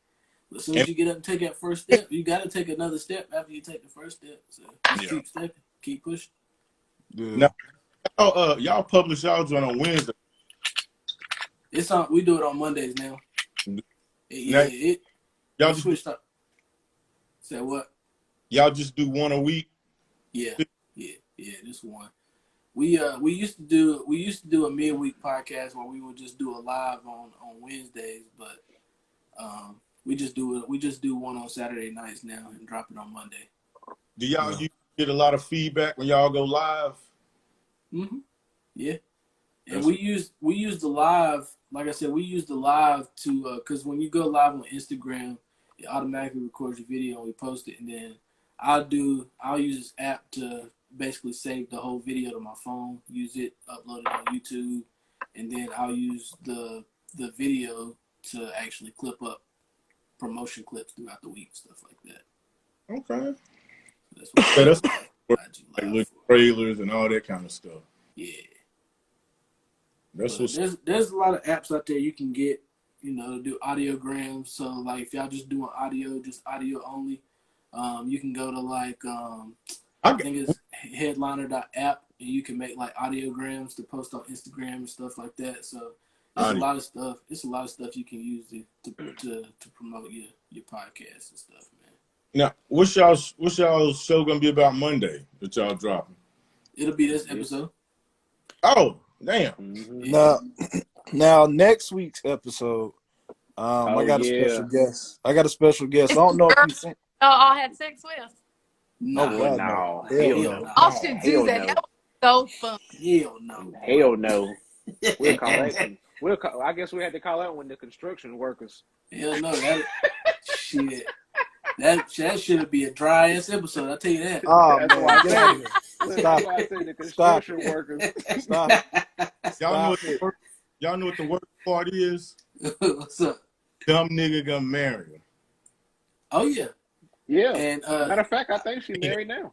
S1: But as soon as you get up and take that first step, you gotta take another step after you take the first step. So just keep stepping, keep pushing.
S2: Yeah.
S6: Now, y'all publish y'all joint on Wednesday.
S1: It's on. We do it on Mondays now. It
S6: Y'all just
S1: switched up. Say what?
S6: y'all just do one a week.
S1: Yeah. Just one. We used to do a midweek podcast where we would just do a live on Wednesdays, but we just do one on Saturday nights now and drop it on Monday.
S6: Do y'all get a lot of feedback when y'all go live?
S1: Mm-hmm. Yeah. And we use the live, like I said, we use the live to because when you go live on Instagram, it automatically records your video and we post it, and then I'll use this app to basically save the whole video to my phone, use it, upload it on YouTube, and then I'll use the video to actually clip up promotion clips throughout the week, stuff like that.
S6: Okay.
S1: That's what
S6: That's
S1: IG
S6: like
S1: Live
S6: little
S1: for.
S6: trailers and all that kind of stuff.
S1: Yeah.
S6: That's
S1: But
S6: what's
S1: there's a lot of apps out there you can get, to do audiograms. So like if y'all just doing audio, just audio only, you can go to like I think it's headliner.app and you can make like audiograms to post on Instagram and stuff like that. So it's a lot of stuff. It's a lot of stuff you can use to promote your podcast and stuff, man.
S6: Now, what's y'all show gonna be about Monday that y'all dropping?
S1: It'll be this episode.
S6: Oh, damn.
S4: Mm-hmm.
S2: Now next week's episode, I got a special guest. I don't know if you seen.
S5: Oh, I had sex with.
S1: No,
S2: God,
S4: No.
S2: no.
S4: Hell
S1: Hell
S4: no.
S1: no.
S5: I should do
S4: Hell
S5: that.
S4: no.
S5: That was so fun.
S1: Hell no.
S4: Hell no. We'll call that I guess we had to call out when the construction workers.
S1: Hell no, that shit. That should be a dry ass episode. I'll tell you that.
S2: Oh
S4: That's why I
S2: man, get out of
S4: said.
S2: here.
S4: That's
S2: Stop
S4: why I
S2: it.
S4: said the
S2: Stop
S4: construction
S2: it.
S4: workers.
S2: Stop it.
S6: Y'all know what
S2: Stop it.
S6: y'all know what the worst part is?
S1: What's up?
S6: Dumb nigga gonna marry her.
S1: Oh yeah,
S4: Yeah.
S1: and
S4: Matter of fact, I think she's married now.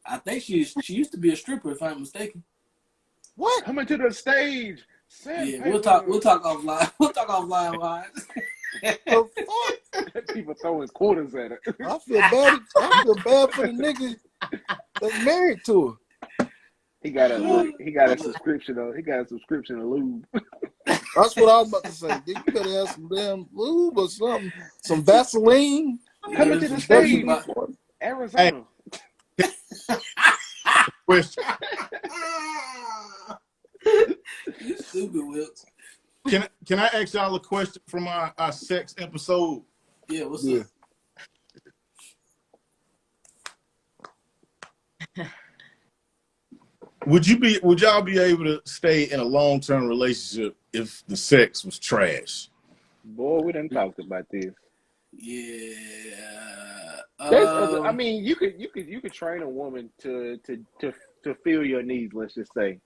S1: I think she used to be a stripper, if I'm not mistaken.
S2: What?
S4: Coming to the stage.
S1: Yeah, we'll talk offline. We'll talk offline, wise.
S2: The fuck?
S4: People throwing quarters at her.
S2: I feel bad. I feel bad for the nigga that's married to her.
S4: He got a subscription to lube.
S2: That's what I was about to say. Dude, you better have some damn lube or something. Some Vaseline.
S4: Coming to the stage, Arizona.
S6: Question.
S1: You stupid, Wilkes.
S6: Can I ask y'all a question from our sex episode?
S1: Yeah, what's
S2: Yeah.
S1: up?
S6: Would y'all be able to stay in a long-term relationship if the sex was trash?
S4: Boy, we done talked about this.
S1: Yeah.
S4: I mean, you could train a woman to fill your needs. Let's just say.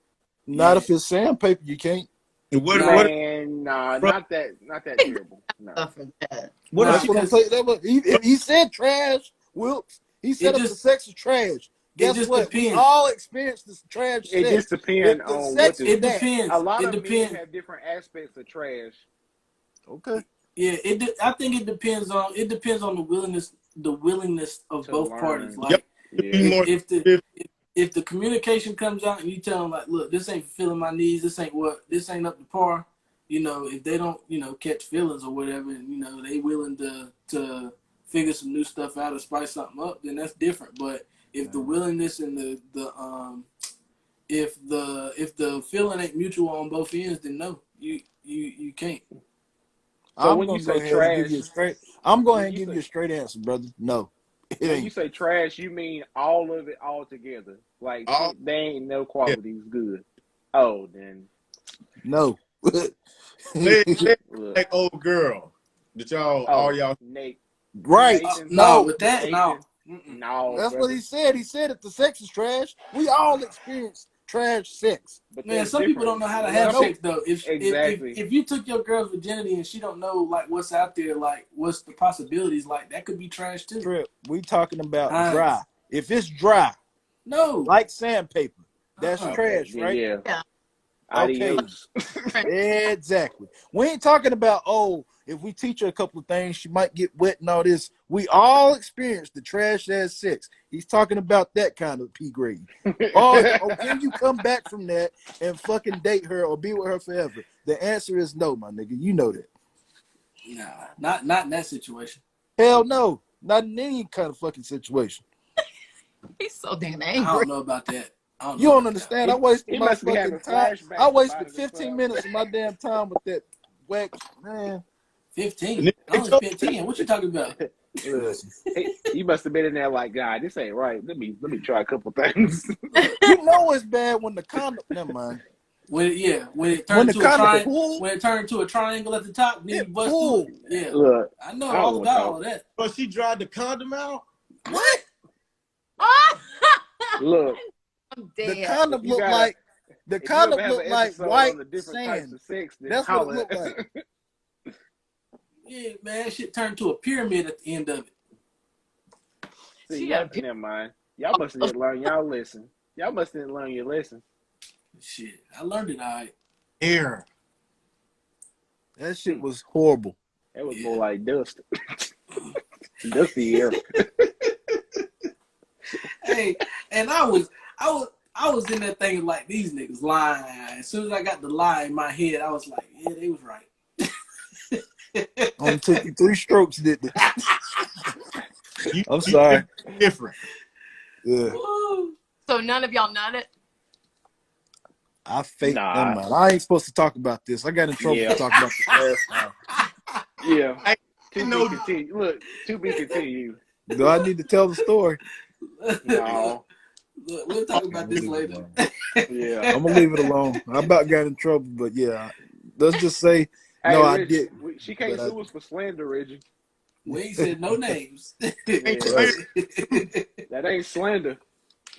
S2: Not if it's sandpaper, you can't.
S6: What
S4: Man, nah, not that terrible. No.
S5: Stuff like that.
S6: what
S1: Nah,
S6: if
S2: That's
S6: she
S2: what I'm saying. That was, he said trash, Wilkes. He said if the
S1: just-
S2: sex is trash. Guess
S1: just
S2: what? We
S1: depends.
S2: all experience this trash
S4: It
S2: sex.
S4: just depends
S2: If the
S4: on what
S2: sex
S4: the,
S1: It depends.
S4: a lot
S1: It
S4: of
S1: depends.
S4: men have different aspects of trash.
S2: Okay.
S1: Yeah, I think it depends on the willingness of
S4: To
S1: both
S4: learn.
S1: parties. Like
S6: Yep.
S4: Yeah.
S1: if the communication comes out and you tell them like, look, this ain't fulfilling my needs, this ain't up to par. You know, if they don't, catch feelings or whatever, and they willing to figure some new stuff out or spice something up, then that's different. But if the willingness and if the feeling ain't mutual on both ends, then no, you can't.
S4: So
S2: I'm
S4: when
S2: gonna
S4: you
S2: go
S4: say
S2: ahead and give
S4: trash-
S2: you a straight. I'm going
S4: when
S2: to
S4: you
S2: give
S4: say-
S2: you a straight answer, brother. No, it
S4: When you
S2: ain't.
S4: say trash, you mean all of it all together. Like
S6: All-
S4: they ain't no qualities good. Oh, then
S2: No.
S6: say
S4: look.
S6: like old girl that y'all all y'all
S4: Nate.
S2: Right.
S4: Nathan,
S1: No,
S2: No.
S1: with that, no.
S4: Nathan. No,
S2: That's
S4: brother.
S2: what he said. He said if the sex is trash, we all experience trash sex.
S4: But
S1: Man,
S4: there's
S1: some people don't know how to have
S4: different-
S1: sex though.
S4: Exactly.
S1: If you took your girl's virginity and she don't know like what's out there, like what's the possibilities, like that could be trash too.
S2: Trip. We talking about
S1: Nice.
S2: dry. If it's dry,
S1: No,
S2: like sandpaper, that's
S1: Uh-uh.
S2: trash, right?
S4: Yeah.
S5: Yeah.
S2: Okay.
S4: Adios.
S2: Exactly. We ain't talking about, if we teach her a couple of things, she might get wet and all this. We all experience the trash ass sex. He's talking about that kind of P grade. Or can you come back from that and fucking date her or be with her forever? The answer is no, my nigga. You know that.
S1: nah, not in that situation.
S2: Hell no. Not in any kind of fucking situation.
S5: He's so damn
S1: I
S5: angry.
S1: don't know about that.
S2: You don't understand. I wasted
S4: He
S2: my
S4: must be
S2: fucking
S4: having
S2: time.
S4: flashbacks
S2: I wasted
S4: about it
S2: 15
S4: or
S2: minutes of my damn time with that wax, man.
S1: 15. I only spent 10. What you talking about?
S2: Listen.
S4: You must have been in there like, God, this ain't right. Let me try a couple things.
S2: You know it's bad when the condom. Never mind.
S1: When it
S2: When
S1: turned
S2: the
S1: to a
S2: condom
S1: triangle,
S2: pull,
S1: when it turned to a triangle at the top, then you
S2: it
S1: bust
S2: pull.
S1: through it. Yeah,
S4: Look,
S1: I know
S4: I don't
S1: all
S4: wanna
S1: about
S4: talk.
S1: all of that.
S6: but she dried the condom out.
S2: What?
S4: look.
S5: I'm
S2: The
S5: dead.
S2: condom
S4: You
S2: look
S4: gotta-
S2: like the
S4: If you
S2: condom
S4: ever have
S2: look
S4: an
S2: like
S4: episode
S2: white
S4: on the different types
S2: sand.
S4: of sex, then
S2: That's what it
S4: holler.
S2: looked like.
S1: Yeah, man, that shit turned to a pyramid at the end of it.
S4: See,
S5: She
S4: y'all,
S5: got a
S4: never mind. Y'all must have learned y'all lesson. Y'all must have learned your lesson.
S1: Shit, I learned it all right.
S6: Air.
S2: That shit was horrible.
S4: That was
S1: Yeah.
S4: more like dust. Dusty air.
S1: Hey, and I was in that thing like these niggas lying. As soon as I got the lie in my head, I was like, yeah, they was right.
S2: Only took you 3 strokes, didn't it?
S6: You,
S2: I'm sorry.
S6: you different.
S2: Yeah.
S1: Woo.
S5: So none of y'all nutted?
S2: I faked.
S4: Nah.
S2: Never mind. I ain't supposed to talk about this. I got in trouble
S4: Yeah.
S2: for talking about this last time.
S4: Yeah.
S6: I
S4: To
S6: know-
S4: be continued. Look, to be continued.
S2: Do I need to tell the story?
S4: No.
S1: Look, we'll talk about this later.
S4: Yeah.
S2: I'm gonna leave it alone. I about got in trouble, but yeah, let's just say
S4: Hey,
S2: no, I
S4: Reggie,
S2: didn't.
S4: she can't
S2: But I,
S4: sue us for slander, Reggie.
S1: We ain't said no names.
S4: Yeah,
S2: right.
S4: that ain't slander.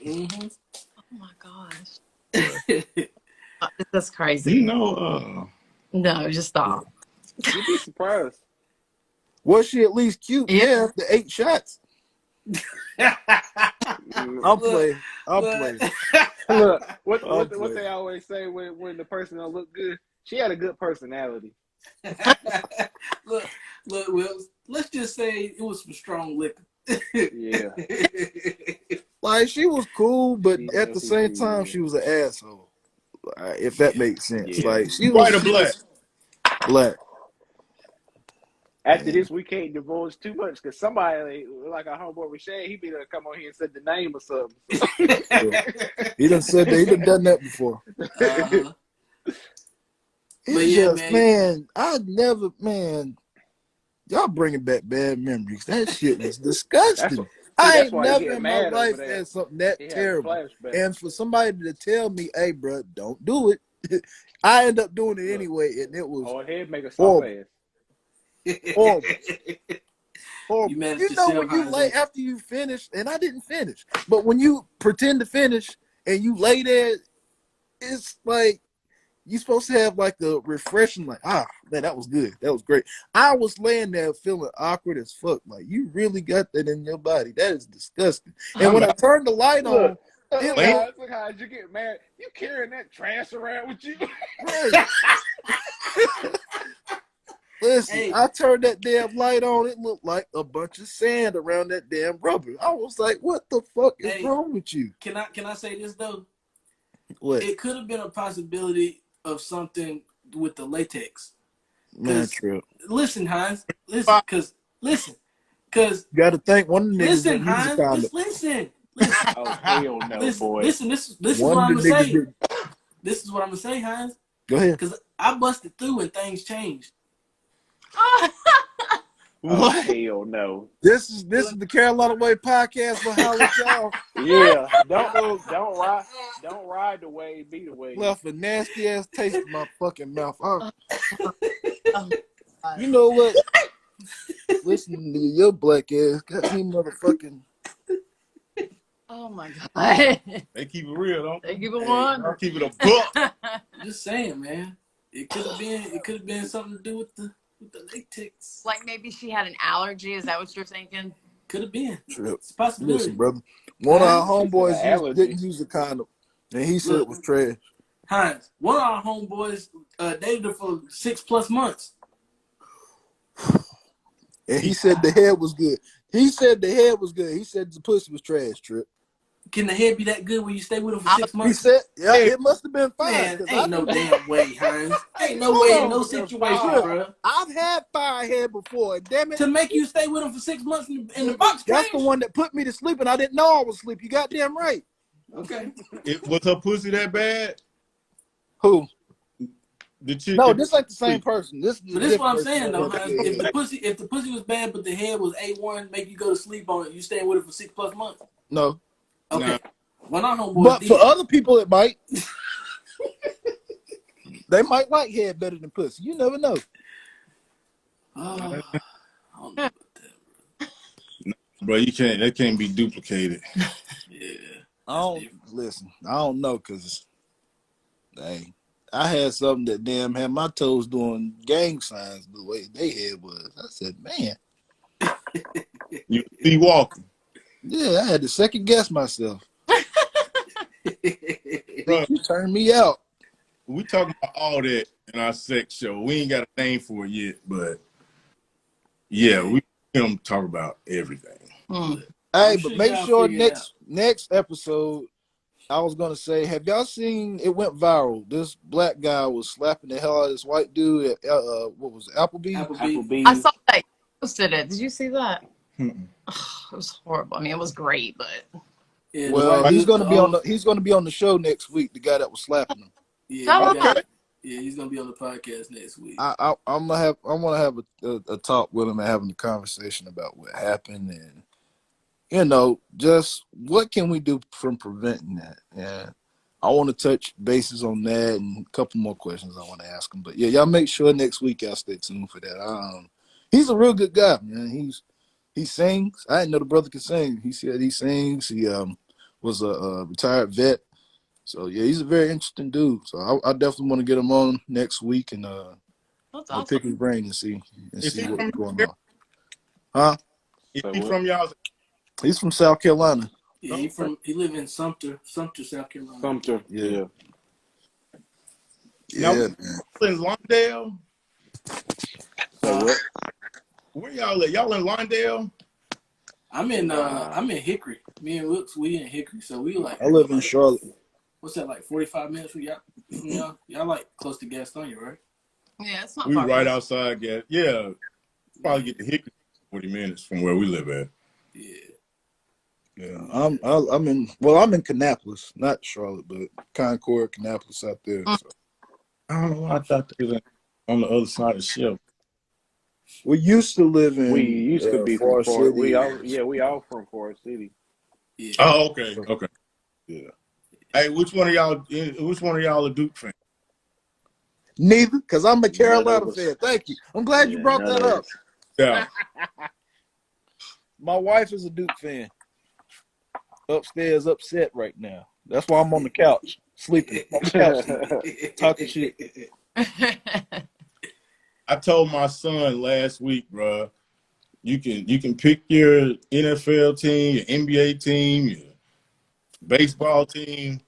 S1: Mhm.
S5: Oh my gosh.
S2: Right.
S5: That's
S6: You
S5: crazy.
S6: know,
S5: No, just stop.
S4: You'd be surprised.
S2: Was she at least cute?
S5: Yeah.
S2: Yeah, after 8 shots.
S4: Mm.
S2: I'm
S1: Look,
S2: playing. I'm
S1: look.
S2: playing.
S4: Look, what
S2: I'm
S4: what
S2: playing.
S4: they always say when the person don't look good. She had a good personality.
S1: look, Will. Let's just say it was some strong liquor.
S4: Yeah,
S2: Like she was cool, but
S4: she
S2: at the
S4: definitely
S2: same
S4: did.
S2: time,
S4: Yeah.
S2: she was an asshole. If that makes sense.
S4: Yeah.
S2: Like she
S6: white or
S2: was
S6: black?
S2: black.
S4: After
S2: And
S4: this, we can't divulge too much because somebody like our homeboy Rashad, he be to come on here and said the name or something.
S2: he done said that. He done done that before.
S1: Uh-huh. But
S2: It's
S1: yeah,
S2: just,
S1: man.
S2: man, y'all bringing back bad memories. That shit was disgusting. I
S4: That's
S2: ain't
S4: why he
S2: never
S4: getting
S2: in my
S4: mad over
S2: life
S4: there.
S2: had something that
S4: He having
S2: terrible.
S4: flashbacks.
S2: And for somebody to tell me, hey, bro, don't do it, I end up doing it
S4: Look,
S2: anyway, and it was
S4: hard head make a soft
S2: horrible,
S4: ass.
S2: horrible, horrible.
S1: You mad at
S2: You know
S1: yourself,
S2: when you
S1: Heinz,
S2: lay
S1: ain't you?
S2: after you finish, and I didn't finish, but when you pretend to finish and you lay there, it's like you supposed to have like a refreshing, like, man, that was good. That was great. I was laying there feeling awkward as fuck. Like, you really got that in your body. That is disgusting. And when I turned the light on, it looked
S4: Look how you get mad. You carrying that trash around with you?
S2: right. Listen,
S1: Hey.
S2: I turned that damn light on. It looked like a bunch of sand around that damn rubber. I was like, what the fuck is
S1: Hey.
S2: wrong with you?
S1: Can I say this though?
S2: What?
S1: It could have been a possibility of something with the latex.
S2: Man, trip.
S1: Listen, Heinz. Listen, cause
S2: You got to think one of the niggas
S1: listen,
S2: didn't use a
S1: Heinz.
S2: condom.
S1: Just listen. Listen.
S4: Oh hell no, boy.
S1: Listen. This is
S2: One
S1: what
S2: of
S1: I'm
S2: the
S1: gonna
S2: niggas
S1: say.
S2: did.
S1: This is what I'm gonna say, Heinz.
S2: Go ahead.
S1: Cause I busted through and things changed.
S4: Oh hell no.
S2: This is the Carolina Way podcast for holla at y'all.
S4: Yeah, don't ride the wave, be the wave.
S2: Left a nasty ass taste in my fucking mouth.
S5: Oh,
S2: You know what? Listen to your black ass. Got me motherfucking.
S5: oh my god.
S6: They keep it real, don't
S5: They
S6: they?
S5: give it
S1: Hey,
S5: one.
S6: I'll keep it a buck.
S1: Just saying, man. It could have been something to do with the latex.
S5: Like maybe she had an allergy. Is that what you're thinking?
S1: Could have been.
S2: Trip.
S1: It's a possibility.
S2: Listen, brother. One of our
S4: She said
S2: homeboys
S4: an allergy.
S2: didn't use a condom, and he said it
S1: Look.
S2: was trash.
S1: Heinz, one of our homeboys dated her for 6+ months.
S2: And he said the head was good. He said the head was good. He said the pussy was trash, Trip.
S1: Can the head be that good when you stay with him for 6
S2: He
S1: months?
S2: said, yeah, it must have been fine.
S1: Man,
S2: 'cause
S1: ain't no
S2: I
S1: damn way, Heinz. Ain't no
S2: Hold
S1: way in
S2: on.
S1: no
S4: That's
S1: situation,
S4: fine.
S1: bro.
S2: I've had fire head before. And damn it.
S1: To make you stay with him for 6 months in the box
S2: That's
S1: trash?
S2: the one that put me to sleep, and I didn't know I was asleep. You goddamn right.
S1: Okay.
S6: Was her pussy that bad?
S2: Who?
S6: The chick.
S2: No,
S6: that-
S2: this ain't the same person. This is
S1: But this is what I'm saying though, Heinz. If the pussy was bad but the head was A1, make you go to sleep on it, you staying with it for 6+ months.
S2: No.
S1: Okay.
S6: Nah.
S1: When our homeboys
S2: But
S1: did.
S2: for other people, it might. They might like head better than pussy. You never know.
S1: Oh, I don't know about that.
S6: Bro, you can't. That can't be duplicated.
S1: Yeah.
S2: I don't listen. I don't know because, hey, I had something that damn had my toes doing gang signs the way they head was. I said, man,
S6: You be walking,
S2: yeah, I had to second guess myself.
S6: bro.
S2: You turned me out.
S6: We talking about all that in our sex show. We ain't got a name for it yet, but yeah, we gonna talk about everything.
S5: Hmm.
S2: Hey,
S1: I'm
S2: but
S1: sure
S2: make
S1: y'all
S2: sure
S1: figure it
S2: next episode, I was gonna say, have y'all seen? It went viral. This black guy was slapping the hell out of this white dude at what was it, Applebee's?
S1: Applebee's.
S5: I saw that you posted it. Did you see that?
S6: Mm-mm.
S5: It was horrible. I mean, it was great, but
S1: Yeah, the
S2: Well,
S1: white
S2: he's
S1: dude,
S2: gonna be on the show next week. The guy that was slapping him.
S1: Yeah,
S5: Oh, okay.
S1: yeah, he's gonna be on the podcast next week.
S2: I want to have a talk with him and having a conversation about what happened and just what can we do from preventing that. Yeah, I want to touch bases on that and a couple more questions I want to ask him. But yeah, y'all make sure next week y'all stay tuned for that. He's a real good guy, man. He sings. I didn't know the brother could sing. He said he sings. He was a retired vet. So yeah, he's a very interesting dude. So I definitely want to get him on next week and
S5: That's
S2: I'll pick
S5: awesome.
S2: his brain and see
S6: Is he
S2: what's
S6: from
S2: going on. Huh?
S6: Is
S4: So
S6: he
S4: what?
S6: from y'all?
S2: He's from South Carolina.
S1: Yeah, he live in Sumter, South Carolina.
S4: Sumter.
S2: Yeah.
S6: Now,
S2: Yeah, man.
S6: in Lawndale?
S4: So what?
S6: Where y'all at? Y'all in Lawndale?
S1: I'm in Hickory. Me and Wilkes, we in Hickory, so we like.
S2: I live in Charlotte.
S1: What's that, like 45 minutes from y'all? Y'all like close to Gastonia, right?
S5: Yeah, it's not
S6: We
S5: far.
S6: right outside Gas. Yeah. Probably get to Hickory 40 minutes from where we live at.
S1: Yeah.
S2: Yeah, I'm in Kannapolis, not Charlotte, but Concord, Kannapolis out there. So.
S6: I don't know why I thought they was on the other side of the shelf.
S2: We used to live in
S4: We used to be from
S2: Forest
S4: Forest.
S2: City.
S4: We all from Forest City.
S1: Yeah.
S6: Oh, okay.
S2: Yeah.
S6: Hey, which one of y'all a Duke fan?
S2: Neither, because I'm a
S4: None
S2: Carolina
S4: of us.
S2: fan. Thank you. I'm glad you brought
S4: none
S2: that
S4: of
S2: up.
S4: us.
S6: Yeah.
S2: My wife is a Duke fan. Upstairs, upset right now. That's why I'm on the couch, sleeping on the couch, talking shit.
S6: I told my son last week, bro, you can pick your NFL team, your NBA team, your baseball team,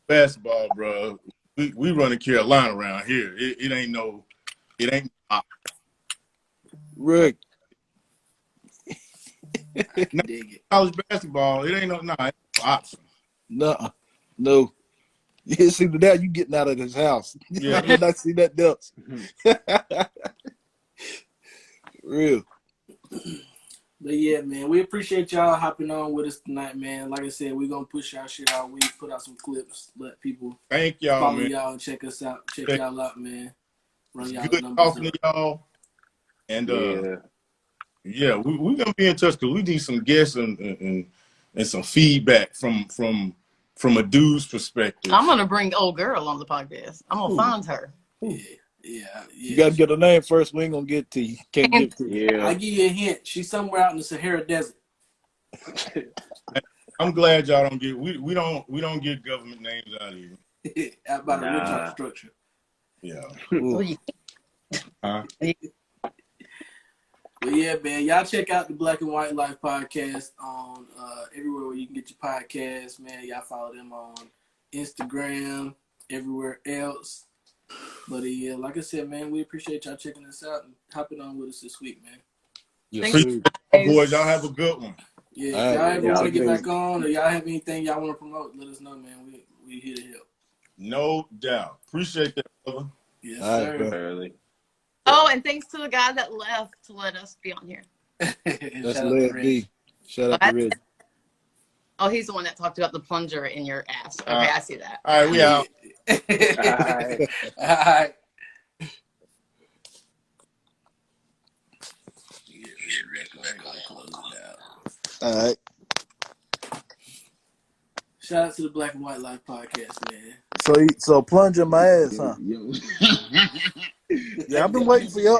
S6: basketball, bro. We running Carolina around here. It ain't
S2: Rick,
S1: Dig it.
S6: college basketball. It ain't no option.
S2: nuh-uh. No. It's either that you getting out of this house.
S6: Yeah.
S2: I did not see that else. Real.
S1: But yeah, man, we appreciate y'all hopping on with us tonight, man. Like I said, we're gonna push our shit out. We put out some clips, let people
S6: Thank y'all,
S1: follow
S6: man.
S1: y'all and check us out. Check
S6: Thank-
S1: y'all out, man. Run
S6: It's
S1: y'all
S6: good
S1: numbers
S6: talking
S1: up.
S6: to y'all. And
S4: Yeah.
S6: we're gonna be in touch because we need some guests and some feedback from a dude's perspective.
S5: I'm gonna bring old girl on the podcast. I'm gonna find her.
S1: Yeah.
S2: You got to get a name first. We ain't going to get to you. Can't get to you.
S4: Yeah.
S1: I give you a hint. She's somewhere out in the Sahara Desert.
S6: I'm glad y'all don't get we don't get government names out here.
S1: Out by the
S4: Nah.
S1: Richard structure.
S6: Yeah.
S2: Ooh.
S6: Huh?
S1: But yeah, man, y'all check out the Black and White Life podcast on everywhere where you can get your podcasts, man. Y'all follow them on Instagram, everywhere else. But yeah, like I said, man, we appreciate y'all checking us out and hopping on with us this week, man.
S2: Yes,
S5: Thank
S2: sir.
S6: Boys, y'all have a good one.
S1: Yeah,
S2: All
S1: if
S2: right,
S1: y'all ever
S4: y'all
S1: want to get
S4: too.
S1: back on or y'all have anything y'all want to promote, let us know, man. We here to help.
S6: No doubt. Appreciate that, brother.
S1: Yes,
S2: All right,
S1: sir.
S2: bro.
S4: Early.
S5: Oh, and thanks to the guy that left to let us be on here.
S2: That's
S1: Shout out to
S2: Led
S1: Red.
S2: B. Shout out to Red.
S5: Oh, he's the one that talked about the plunger in your ass. Okay, I see that.
S6: All right, we out.
S4: All right.
S1: All right.
S2: All right.
S1: Shout out to the Black and White Life podcast, man.
S2: So plunge in my ass, huh?
S3: Yo.
S2: Yeah, I've been waiting for your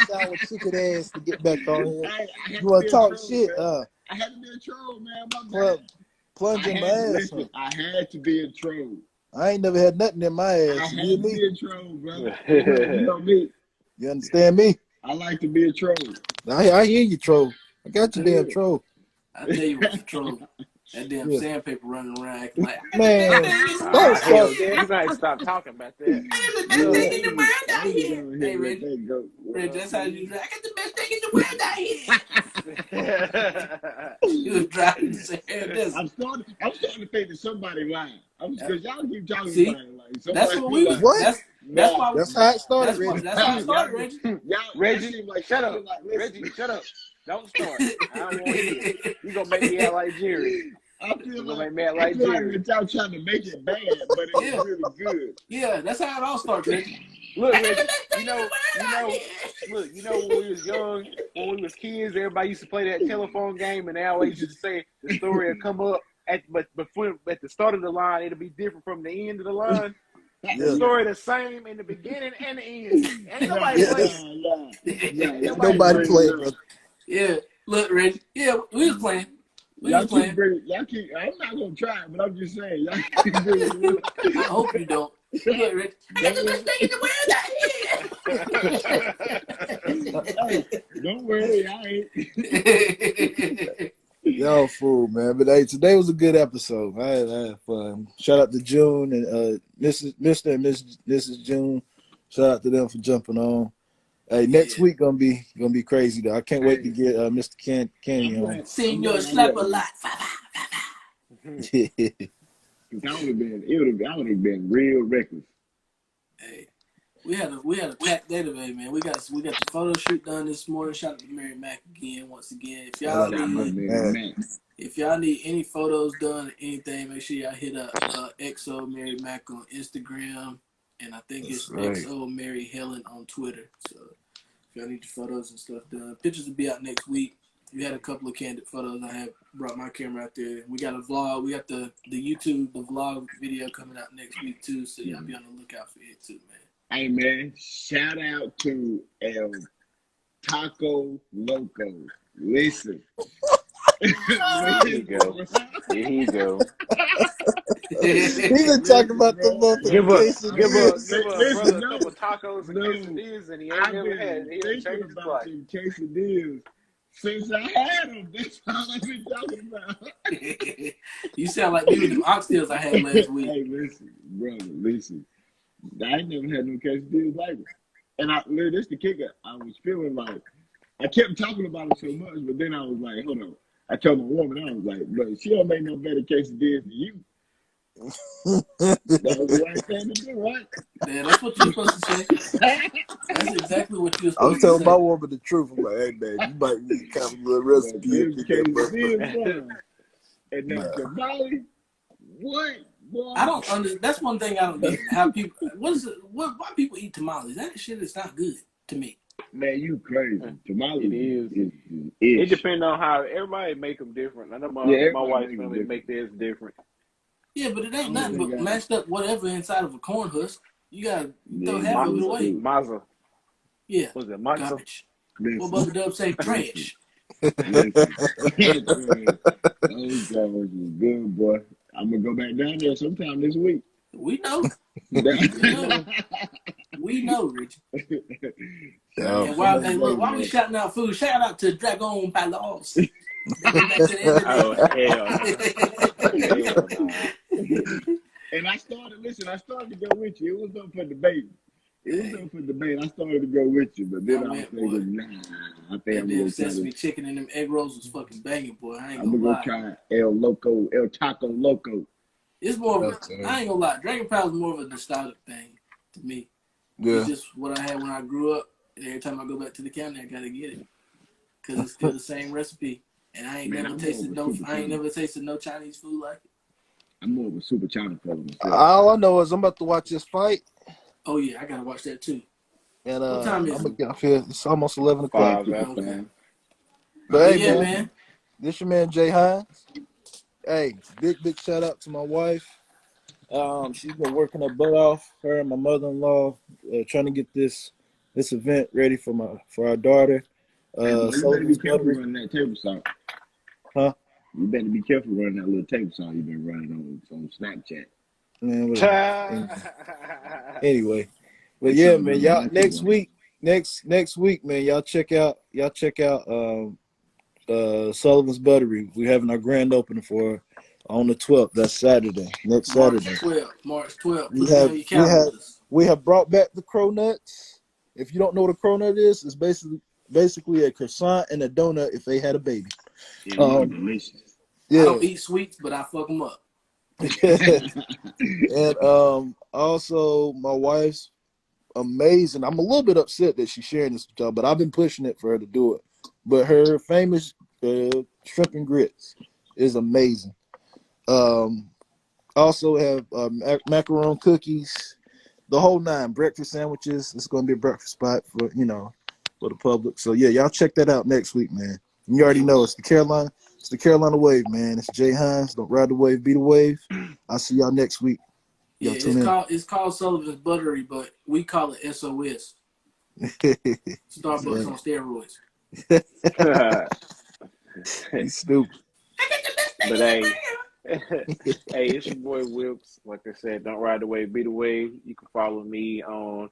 S2: sour chicken ass to get back on here.
S3: I had
S2: You want
S3: be
S2: to
S3: a
S2: talk
S3: troll,
S2: shit?
S3: man. I had to be a troll, man. My
S2: Plunge,
S3: bad.
S2: plunge in my ass.
S3: Listen,
S2: Huh?
S3: I had to be a troll.
S2: I ain't never had nothing in my
S3: I
S2: ass.
S3: had
S2: You hear
S3: to
S2: me?
S3: be a troll, brother. You know me.
S2: You understand me?
S3: I like to be a troll.
S2: I hear you, troll. I got you, damn
S3: Yeah.
S2: troll.
S1: I tell you what's a troll. That damn
S2: Yeah.
S1: sandpaper running around acting like,
S2: Man,
S4: Ah,
S2: don't start
S4: hell,
S2: that.
S4: you gotta stop talking about that.
S3: Yeah,
S1: I got the best thing in the world
S3: I
S1: out
S3: need to
S1: here.
S3: go ahead
S1: Hey,
S3: and let
S1: Reggie.
S3: that go.
S1: Reggie, that's how you drive. I got the best thing in the world out here. You was driving the Sahara Desert.
S3: I'm starting to think that somebody lying. Because y'all keep talking
S1: See?
S3: about it like somebody
S1: That's what we was.
S3: lying.
S2: What?
S1: That's why.
S2: That's how it started,
S1: That's why.
S2: Reggie.
S1: That's how it started, Reggie.
S3: Y'all
S4: Reggie,
S3: seem like
S4: shut up.
S3: somebody like, listen,
S4: Reggie, shut up. Don't start. I don't want to hear it. You gonna make me act like Jerry.
S3: I feel
S4: You gonna
S3: like,
S4: make me act like Jerry.
S3: that y'all trying to make it bad, but it's
S1: Yeah.
S3: really good.
S1: Yeah, that's how it all started, Reggie.
S4: Look, Reggie, you know, look, you know when we was young, when we was kids, everybody used to play that telephone game, and they always used to say the story would come up, but at the start of the line, it'll be different from the end of the line. The
S2: Yeah.
S4: story the same in the beginning and the end. Ain't nobody
S2: Yeah.
S4: playing.
S2: Ain't nobody playing, bro.
S1: Yeah, look, Reggie. Yeah, we was playing. We
S3: Y'all
S1: was
S3: keep
S1: playing.
S3: bringing. Y'all keep. I'm not gonna try it, but I'm just saying. Y'all keep bringing.
S1: I hope you don't. Look, Reggie. I got this thing in the
S3: Hey, don't worry, I ain't.
S1: world.
S2: Y'all fool, man. But hey, today was a good episode. I had fun. Shout out to June and Mr. and Mrs. June. Shout out to them for jumping on. Hey, next week gonna be crazy though. I can't wait to get Mr. Kenny on.
S1: Senor slap a lot.
S3: It would have been real reckless.
S1: Hey, we had a packed day today, man. We got the photo shoot done this morning. Shout out to Mary Mack again, once again. If y'all need any photos done or anything, make sure y'all hit up XO Mary Mack on Instagram, and I think it's XO Mary Helen on Twitter. So if y'all need the photos and stuff done, pictures will be out next week. We had a couple of candid photos. I have brought my camera out there. We got a vlog. We got the YouTube, the vlog video coming out next week too. So y'all be on the lookout for it too, man.
S3: Hey man, shout out to El Taco Loco. Listen.
S4: Here you go. Here you go.
S2: He been talking about the motherfucking
S4: Give a
S3: Listen,
S4: brother a couple tacos and quesadillas, and he ain't never had. He ain't changed his life.
S3: them quesadillas since I had them. That's all I've been talking about.
S1: You sound like me with them oxtails I had last week.
S3: Hey, listen, brother, listen. I ain't never had no quesadillas like it. And this the kicker. I was feeling like I kept talking about it so much, but then I was like, hold on. I told my woman, I was like, but she don't make no better quesadillas than you. That was the right thing to do, right?
S1: Yeah, that's what you're supposed to say. That's exactly what you're
S2: I was
S1: supposed to
S2: telling
S1: say.
S2: my woman the truth. I'm like, hey man, you might need kind of a little recipe.
S3: Them quesadillas, bro. And then tamale, what? Boy?
S1: I don't understand. That's one thing I don't get. How people? Why people eat tamales? That shit is not good to me.
S3: Man, you crazy. Tamale
S4: It is.
S3: is
S4: It depends on how everybody make them different. I know my wife's family make theirs different.
S1: Yeah, but it ain't nothing but mashed up whatever inside of a corn husk. You gotta throw half of it away.
S4: Maza.
S1: Yeah.
S4: Was it maza?
S1: Garbage. What Bubba Dub say? Trash.
S3: Those was good, boy. I'm gonna go back down there sometime this week.
S1: We know. We know, Richie. And while we shouting out food, shout out to Dragon Palos.
S3: And I started to go with you. It was up for debate. I started to go with you, but then I was thinking, I think I'm gonna
S1: sesame chicken and them egg rolls was fucking banging, boy. I ain't
S3: I'm
S1: gonna lie.
S3: try El Taco Loco.
S1: It's more of I ain't gonna lie. Dragon Pal is more of a nostalgic thing to me.
S2: Yeah.
S1: It's just what I had when I grew up. And every time I go back to the county, I gotta get it because it's still the same recipe. And I ain't never tasted no Chinese food like it.
S3: I'm more of a super China fellow myself.
S2: All I know is I'm about to watch this fight.
S1: Oh yeah, I gotta watch that too.
S2: And
S1: what time is
S2: I'm gonna get off here. It's almost 11 o'clock.
S4: 5
S1: Okay.
S2: But hey,
S1: yeah,
S2: man, this your man Jay Hines. Hey, big shout out to my wife. She's been working her butt off. Her and my mother-in-law trying to get this event ready for our daughter.
S3: You better be careful running that table saw.
S2: Huh?
S3: You better be careful running that little table saw you've been running on Snapchat.
S2: Man, anyway, but yeah, man, y'all next week, man, y'all check out Sullivan's Buttery. We're having our grand opening for on the 12th. That's Saturday. Next Saturday.
S1: March 12th.
S2: We have brought back the cronuts. If you don't know what a cronut is, it's basically a croissant and a donut if they had a baby.
S3: Yeah, delicious.
S1: Yeah. I don't eat sweets, but I fuck them up.
S2: And also my wife's amazing. I'm a little bit upset that she's sharing this with y'all, but I've been pushing it for her to do it. But her famous shrimp and grits is amazing. Also have macaron cookies, the whole 9, breakfast sandwiches. It's going to be a breakfast spot for the public. So yeah, y'all check that out next week, man. You already know it's the It's the Carolina Wave, man. It's Jay Hines. Don't ride the wave, be the wave. I'll see y'all next week.
S1: Yeah,
S2: Y'all tune in.
S1: it's called Sullivan's Buttery, but we call it SOS. Starbucks on steroids.
S2: You stupid.
S4: But hey, hey, it's your boy Wilkes. Like I said, don't ride the wave, be the wave. You can follow me on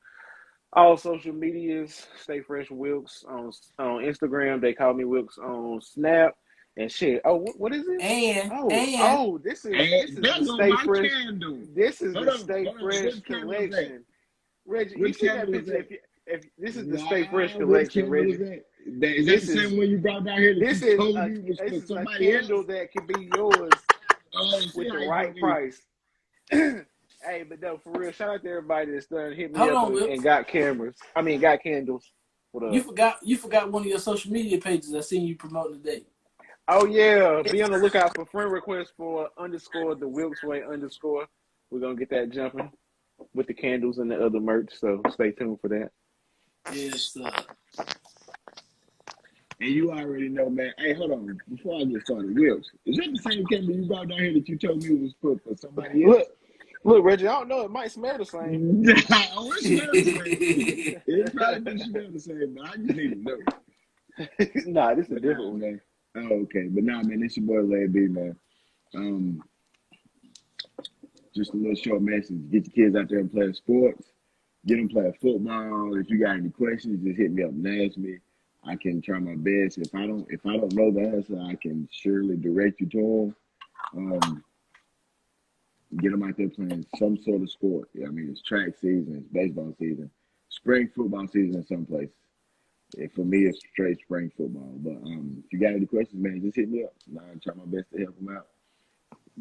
S4: all social medias. Stay Fresh Wilkes on Instagram. They call me Wilkes on Snap and shit. Oh, what is it?
S1: And
S4: This is
S3: There
S4: the
S3: go
S4: Stay
S3: my
S4: Fresh.
S3: candle.
S4: This is
S3: Hold
S4: the
S3: on,
S4: Stay
S3: hold on.
S4: Fresh
S3: Which candle is that?
S4: collection. Reggie, you
S3: Which
S4: see that
S3: candle is
S4: picture?
S3: that?
S4: If this is the Stay Fresh
S3: Which
S4: collection,
S3: candle
S4: Reggie.
S3: is that? Is that
S4: This
S3: the
S4: is
S3: same one you brought down here that
S4: this
S3: you
S4: is
S3: told
S4: a
S3: me was
S4: this
S3: for
S4: is a
S3: somebody
S4: candle
S3: else?
S4: that can be yours
S3: Oh, see
S4: with
S3: how
S4: the
S3: you
S4: right
S3: do me.
S4: price. Hey, but no, for real, shout out to everybody that's done hit me
S1: hold
S4: up
S1: on, Will.
S4: and got cameras. I mean, got candles. What
S1: You
S4: up?
S1: forgot one of your social media pages I seen you promoting today.
S4: Oh yeah, be on the lookout for friend requests for _ the Wilkes Way _. We're gonna get that jumping with the candles and the other merch. So stay tuned for that.
S1: It's
S3: And you already know, man. Hey, hold on. Before I get started, Wilkes, is that the same candle you brought down here that you told me was for somebody else?
S4: Look, Reggie. I don't know. It might smell the same.
S3: Oh, it smells the same. It probably do smell the same, but I just need to know.
S4: Nah, this is a
S3: But
S4: different
S3: nah,
S4: one.
S3: man. Oh, okay. But nah, man, it's your boy Larry B, man. Just a little short message. Get your kids out there and play sports. Get them playing football. If you got any questions, just hit me up and ask me. I can try my best. If I don't know the answer, I can surely direct you to them. Get them out there playing some sort of sport. Yeah, I mean, it's track season, it's baseball season, spring football season in some places. And for me, it's straight spring football. But if you got any questions, man, just hit me up. And I'll try my best to help them out.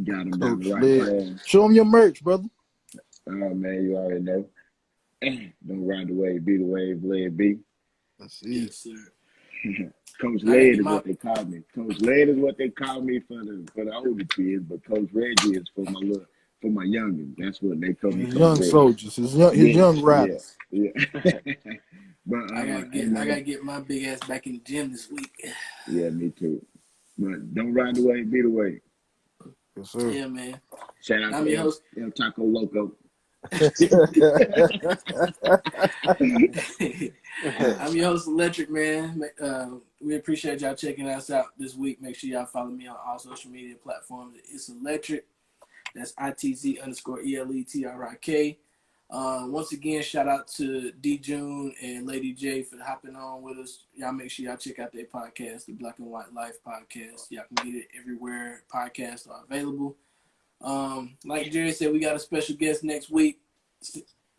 S3: Got them down
S2: Coach
S3: the right
S2: Led.
S3: path.
S2: Show them your merch, brother.
S3: Oh, man, you already know. Don't ride the wave, be the wave, Led B.
S2: Let's see.
S1: yes, sir.
S3: Coach
S1: I gotta
S3: Led
S1: get
S3: is
S1: my-
S3: what they call me. Coach Led is what they call me for the older kids, but Coach Reggie is for my youngins. That's what they call me.
S2: His
S3: Coach
S2: young
S3: Reggie.
S2: soldiers, his young riders.
S3: Yeah. But
S1: I
S3: hey, man,
S1: gotta get my big ass back in the gym this week.
S3: yeah, me too. But don't ride the wave, be the wave.
S2: Yes, sir.
S1: Yeah, man.
S3: Shout out
S1: I'm
S3: to
S1: your host.
S3: El Taco Loco.
S1: I'm your host, Electric, man. We appreciate y'all checking us out this week. Make sure y'all follow me on all social media platforms. It's Electric. That's ITZ_ELETRIK. Once again, shout out to D June and Lady J for hopping on with us. Y'all make sure y'all check out their podcast, the Black and White Life podcast. Y'all can get it everywhere podcasts are available. Like Jerry said, we got a special guest next week,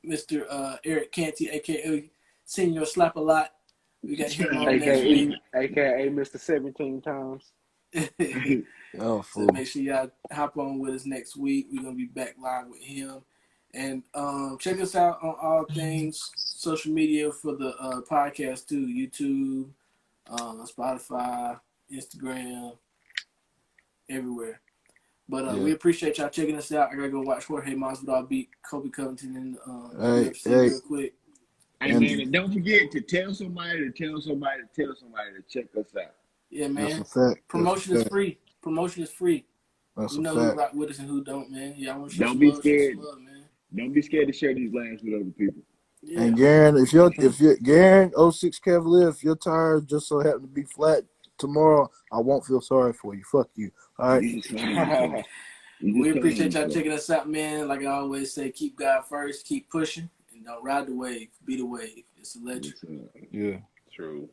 S1: Mr. Eric Canty, aka Senior Slap a Lot. We got him on next week.
S4: AKA Mr. 17 times.
S2: Oh,
S1: So
S2: fool.
S1: make sure y'all hop on with us next week. We're gonna be back live with him. And check us out on all things social media for the podcast too. YouTube, Spotify, Instagram, everywhere. But we appreciate y'all checking us out. I gotta go watch Jorge Masvidal beat Kobe Covington in the UFC real quick.
S3: Hey, man, and don't forget to tell somebody to check us out.
S1: Yeah, man.
S2: That's a fact.
S1: Promotion is free. Promotion is free.
S2: That's
S1: We
S2: a
S1: know
S2: fact.
S1: who rock with us and who don't, man. Y'all want to show
S3: Don't
S1: some
S3: be
S1: love, show
S3: scared.
S1: some love, man.
S3: Don't be scared to share these laughs with other people.
S1: Yeah.
S2: And Garen, if you're Garen 06 Cavalier, if your tire just so happen to be flat tomorrow, I won't feel sorry for you. Fuck you. All right.
S3: You just told
S1: We appreciate y'all
S3: me so.
S1: checking us out, man. Like I always say, keep God first, keep pushing, and don't ride the wave. Be the wave. It's electric.
S3: Yes, sir.
S2: Yeah.
S4: True.